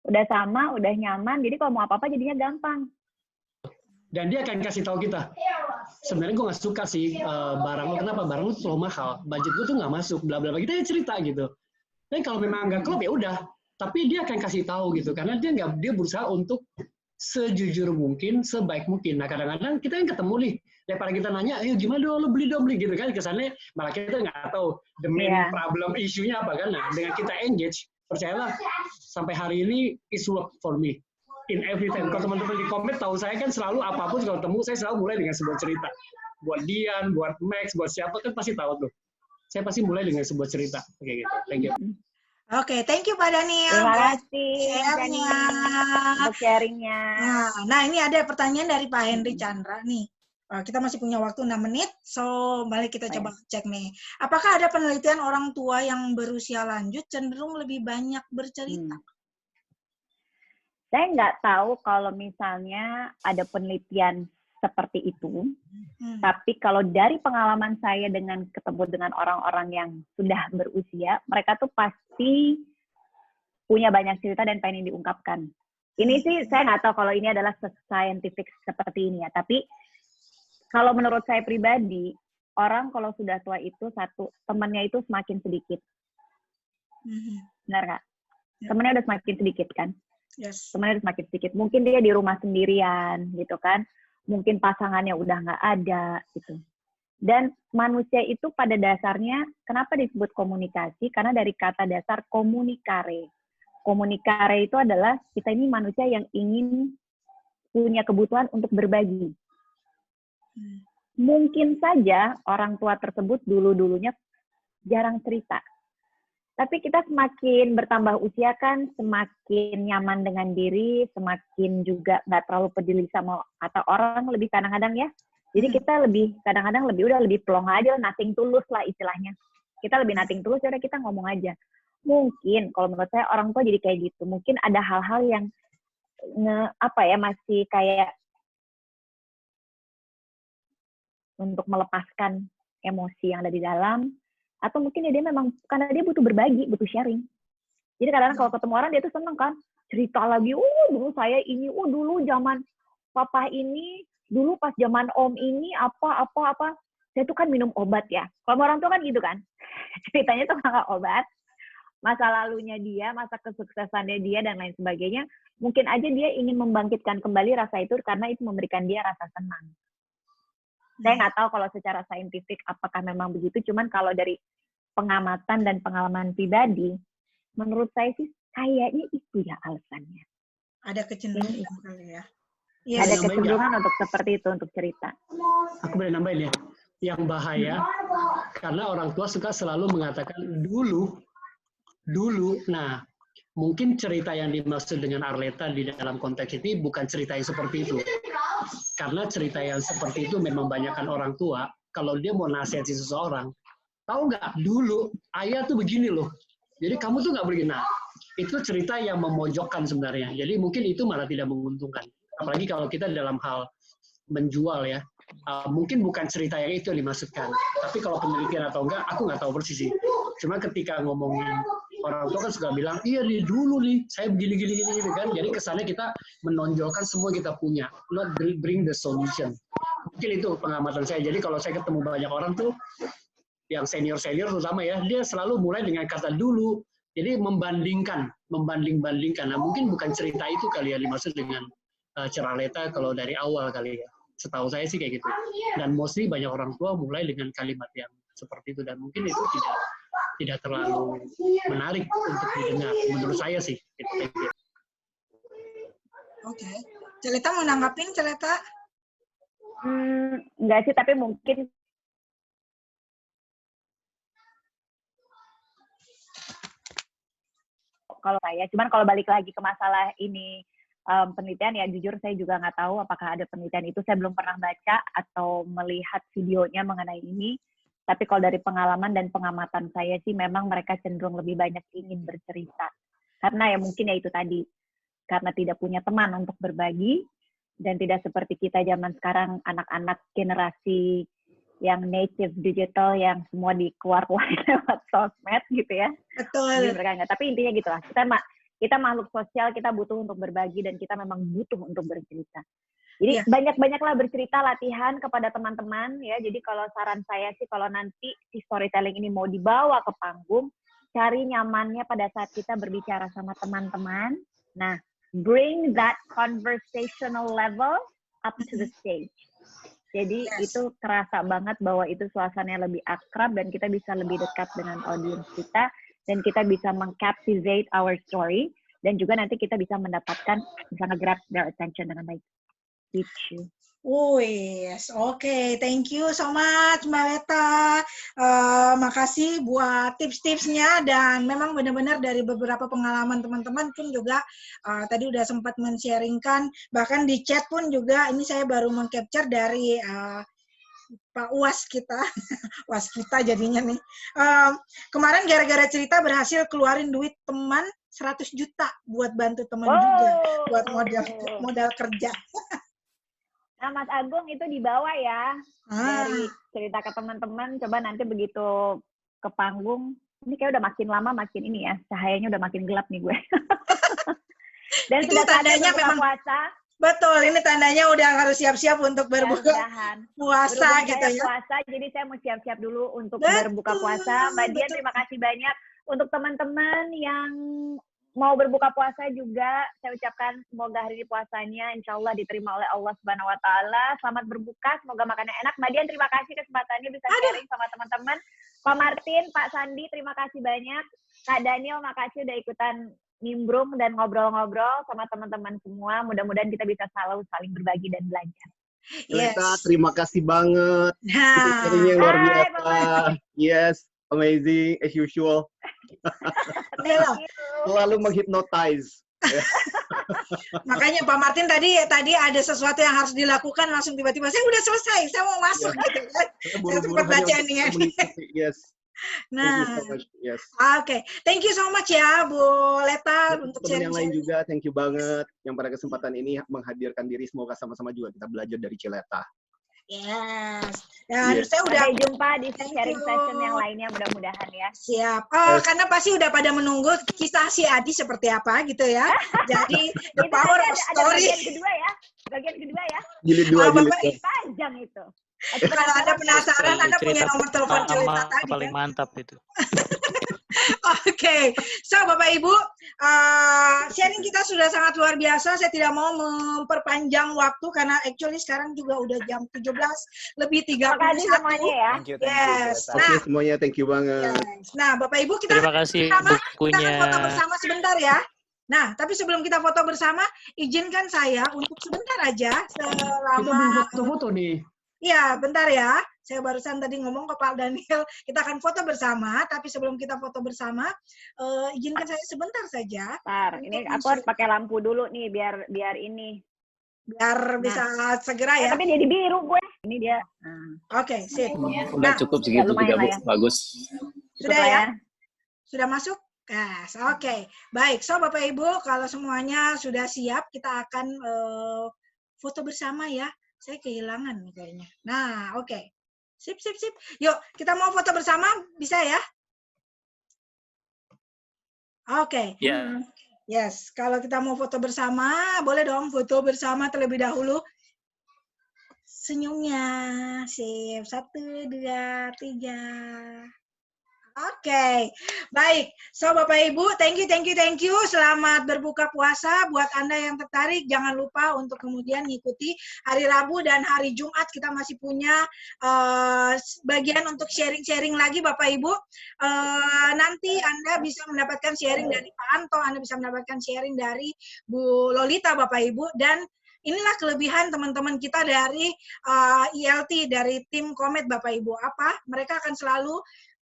Udah sama, udah nyaman. Jadi kalau mau apa-apa jadinya gampang. Dan dia akan kasih tahu kita, sebenarnya gue nggak suka sih barang lo, kenapa barang lo terlalu mahal, budget gue tuh nggak masuk, bla bla bla. Kita ya cerita gitu. Dan kalau memang nggak klop ya udah. Tapi dia akan kasih tahu gitu, karena dia berusaha untuk sejujur mungkin, sebaik mungkin. Nah kadang-kadang kita kan ketemu nih, daripada kita nanya, ayo gimana dong, lo beli gitu kan, kesannya malah kita nggak tahu the main problem isunya apa kan. Nah dengan kita engage, percayalah sampai hari ini it's work for me in every time. Kalau teman-teman di komen tahu saya kan selalu apapun kalau ketemu saya selalu mulai dengan sebuah cerita. Buat Dian, buat Max, buat siapa kan pasti tahu tuh. Saya pasti mulai dengan sebuah cerita. Oke gitu. Thank you. Oke, thank you Pak Daniel. Terima kasih share-nya. untuk sharingnya. Nah, ini ada pertanyaan dari Pak Henry Chandra nih. Kita masih punya waktu 6 menit, so balik kita coba cek nih. Apakah ada penelitian orang tua yang berusia lanjut cenderung lebih banyak bercerita? Saya nggak tahu kalau misalnya ada penelitian seperti itu, tapi kalau dari pengalaman saya dengan ketemu dengan orang-orang yang sudah berusia, mereka tuh pasti punya banyak cerita dan pengen diungkapkan. Ini sih saya nggak tahu kalau ini adalah scientific seperti ini ya, tapi kalau menurut saya pribadi, orang kalau sudah tua itu satu, temannya itu semakin sedikit. Benar nggak? Temannya udah semakin sedikit kan? Yes. Temannya udah semakin sedikit. Mungkin dia di rumah sendirian gitu kan? Mungkin pasangannya udah nggak ada gitu. Dan manusia itu pada dasarnya, kenapa disebut komunikasi? Karena dari kata dasar komunikare. Komunikare itu adalah kita ini manusia yang ingin punya kebutuhan untuk berbagi. Mungkin saja orang tua tersebut dulu-dulunya jarang cerita. Tapi kita semakin bertambah usia kan, semakin nyaman dengan diri, semakin juga nggak terlalu peduli sama kata orang lebih kadang-kadang ya. Jadi kita lebih kadang-kadang udah lebih plong aja, nothing tulus lah istilahnya. Kita lebih nothing tulus, ya udah kita ngomong aja. Mungkin kalau menurut saya orang tua jadi kayak gitu. Mungkin ada hal-hal yang masih kayak untuk melepaskan emosi yang ada di dalam. Atau mungkin dia memang karena dia butuh berbagi, butuh sharing. Jadi kadang-kadang kalau ketemu orang dia tuh seneng kan, cerita lagi, dulu saya ini, dulu zaman papa ini, dulu pas zaman om ini, apa. Saya tuh kan minum obat ya. Kalau orang tua kan gitu kan, ceritanya tuh nggak obat, masa lalunya dia, masa kesuksesannya dia, dan lain sebagainya. Mungkin aja dia ingin membangkitkan kembali rasa itu karena itu memberikan dia rasa senang. Saya nggak tahu kalau secara saintifik apakah memang begitu, cuman kalau dari pengamatan dan pengalaman pribadi, menurut saya sih kayaknya itu ya alasannya. Ada kecenderungan kali ya. Yes. Ada kecenderungan untuk seperti itu, untuk cerita. Aku boleh nambahin ya, yang bahaya karena orang tua suka selalu mengatakan dulu. Nah, mungkin cerita yang dimaksud dengan Arleta di dalam konteks ini bukan cerita yang seperti itu. Karena cerita yang seperti itu memang banyakkan orang tua, kalau dia mau nasihati seseorang, tahu nggak, dulu ayah tuh begini loh, jadi kamu tuh nggak begini. Nah, itu cerita yang memojokkan sebenarnya, jadi mungkin itu malah tidak menguntungkan. Apalagi kalau kita dalam hal menjual ya, mungkin bukan cerita yang itu yang dimaksudkan, tapi kalau penelitian atau enggak, aku nggak tahu persis sih. Cuma ketika ngomongin orang tua kan suka bilang, iya nih dulu nih, saya begini kan. Jadi kesannya kita menonjolkan semua kita punya, not bring the solution. Mungkin itu pengamatan saya. Jadi kalau saya ketemu banyak orang tuh, yang senior terutama ya, dia selalu mulai dengan kata dulu. Jadi membanding-bandingkan. Nah mungkin bukan cerita itu kali ya dimaksud dengan Ceraleta kalau dari awal kali ya. Setahu saya sih kayak gitu. Dan mostly banyak orang tua mulai dengan kalimat yang seperti itu. Dan mungkin itu tidak terlalu menarik untuk didengar. Menurut saya sih. Oke. Celeta mau nanggapin, Celeta? Enggak sih, tapi mungkin kalau saya. Cuman kalau balik lagi ke masalah ini penelitian, ya jujur saya juga nggak tahu apakah ada penelitian itu. Saya belum pernah baca atau melihat videonya mengenai ini. Tapi kalau dari pengalaman dan pengamatan saya sih memang mereka cenderung lebih banyak ingin bercerita. Karena ya mungkin ya itu tadi, karena tidak punya teman untuk berbagi, dan tidak seperti kita zaman sekarang, anak-anak generasi yang native digital yang semua dikeluar-keluarin lewat sosmed gitu ya. Betul. Jadi mereka enggak. Tapi intinya gitulah, kita makhluk sosial, kita butuh untuk berbagi dan kita memang butuh untuk bercerita. Jadi banyak-banyaklah bercerita, latihan kepada teman-teman ya. Jadi kalau saran saya sih, kalau nanti si storytelling ini mau dibawa ke panggung, cari nyamannya pada saat kita berbicara sama teman-teman. Nah, bring that conversational level up to the stage. Jadi itu terasa banget bahwa itu suasananya lebih akrab dan kita bisa lebih dekat dengan audiens kita dan kita bisa meng-captivate our story dan juga nanti kita bisa mendapatkan, bisa nge-grab their attention dengan baik. Gitu. Oh yes, oke, thank you so much Mbak Leta. Makasih buat tips-tipsnya dan memang benar-benar dari beberapa pengalaman teman-teman pun juga tadi udah sempat men-sharingkan, bahkan di chat pun juga ini saya baru meng-capture dari Pak UAS kita, UAS kita jadinya nih. Kemarin gara-gara cerita berhasil keluarin duit teman 100 juta buat bantu teman juga, buat modal kerja. Nah, Mas Agung itu dibawa ya dari cerita ke teman-teman. Coba nanti begitu ke panggung, ini kayak udah makin lama makin ini ya, cahayanya udah makin gelap nih gue. Dan itu sudah tandanya memang puasa. Betul, ini tandanya udah harus siap-siap untuk berbuka puasa gitu ya. Puasa, jadi saya mau siap-siap dulu untuk berbuka puasa. Mbak Dian, terima kasih banyak. Untuk teman-teman yang mau berbuka puasa juga, saya ucapkan semoga hari ini puasanya insya Allah diterima oleh Allah Subhanahu Wa Taala. Selamat berbuka, semoga makannya enak. Mbak Dian, terima kasih kesempatannya bisa sharing sama teman-teman. Pak Martin, Pak Sandi, terima kasih banyak. Kak Daniel, makasih udah ikutan nimbrung dan ngobrol-ngobrol sama teman-teman semua. Mudah-mudahan kita bisa selalu saling berbagi dan belajar. Leta, terima kasih banget. Sharingnya luar biasa. Yes, amazing as usual. Selalu menghipnotize. Makanya Pak Martin tadi ada sesuatu yang harus dilakukan, langsung tiba-tiba saya udah selesai, saya mau masuk gitu kan. Saya sempat baca nih ya. Yes. Nah, yes. Oke. Thank you so much ya Bu Leta untuk sharing. Yang lain juga thank you banget yang pada kesempatan ini menghadirkan diri. Semoga sama-sama juga kita belajar dari Cileta. Yes. Dan saya udah sampai jumpa di sharing session yang lainnya mudah-mudahan ya. Siap. Karena pasti udah pada menunggu kisah si Adi seperti apa gitu ya. Jadi the power of story. Bagian kedua ya. Bagian kedua ya. Jilid 2 jilid 2. Panjang itu. Kalau ada penasaran, Anda punya nomor telepon Cileta tadi paling kan? mantap itu. Oke, so Bapak Ibu, sharing kita sudah sangat luar biasa. Saya tidak mau memperpanjang waktu karena actually sekarang juga udah jam 17 lebih 31. Terima kasih semuanya ya. Yes. Oke, semuanya thank you banget. Yes. Nah, Bapak Ibu kita Terima kasih kita bukunya. akan foto bersama sebentar ya. Nah, tapi sebelum kita foto bersama, izinkan saya untuk sebentar aja selama foto-foto nih. Iya, bentar ya. Saya barusan tadi ngomong ke Pak Daniel, kita akan foto bersama, tapi sebelum kita foto bersama, izinkan saya sebentar saja. Bentar, ini aku harus pakai lampu dulu nih, biar ini. Biar bisa segera ya. Tapi dia di biru gue. Ini dia. Oke, sip. Udah cukup segitu juga, Bu. Bagus. Sudah ya? Sudah masuk? Yes, oke. Baik, so Bapak Ibu, kalau semuanya sudah siap, kita akan foto bersama ya. Saya kehilangan nih kayaknya. Nah, oke. Sip, sip, sip. Yuk, kita mau foto bersama, bisa ya? Oke. Ya. Yes, kalau kita mau foto bersama, boleh dong foto bersama terlebih dahulu. Senyumnya. Sip. 1, 2, 3. Oke, baik. So, Bapak Ibu, thank you. Selamat berbuka puasa. Buat Anda yang tertarik, jangan lupa untuk kemudian ngikuti hari Rabu dan hari Jumat. Kita masih punya bagian untuk sharing-sharing lagi, Bapak Ibu. Nanti Anda bisa mendapatkan sharing dari Pak Anto, Anda bisa mendapatkan sharing dari Bu Lolita, Bapak Ibu. Dan inilah kelebihan teman-teman kita dari ILT, dari tim Komet, Bapak Ibu. Apa? Mereka akan selalu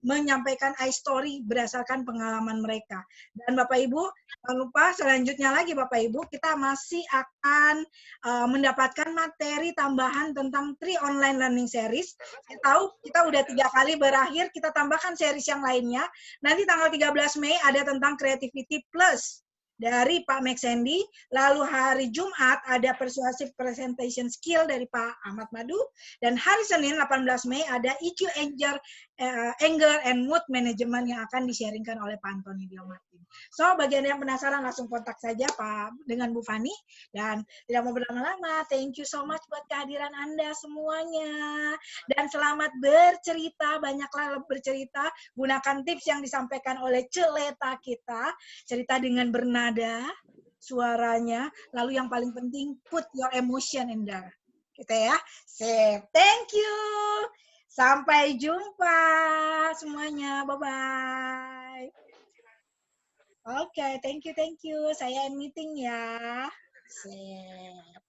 menyampaikan story berdasarkan pengalaman mereka. Dan Bapak Ibu, jangan lupa selanjutnya lagi Bapak Ibu, kita masih akan mendapatkan materi tambahan tentang 3 online learning series. Saya tahu kita udah 3 kali berakhir, kita tambahkan series yang lainnya. Nanti tanggal 13 Mei ada tentang Creativity Plus dari Pak Max Sandy, lalu hari Jumat ada Persuasive Presentation Skill dari Pak Ahmad Madu, dan hari Senin 18 Mei ada EQ Anger and Mood Management yang akan di-sharingkan oleh Pak Antoni Diomartin. So, bagi Anda yang penasaran langsung kontak saja Pak dengan Bu Fani, dan tidak mau berlama-lama, thank you so much buat kehadiran Anda semuanya, dan selamat bercerita, banyaklah bercerita, gunakan tips yang disampaikan oleh Celeta kita, cerita dengan bernada, suaranya, lalu yang paling penting, put your emotion in there. Gitu ya. Sip. Thank you. Sampai jumpa semuanya. Bye-bye. Oke, thank you. Saya in meeting ya. Sip.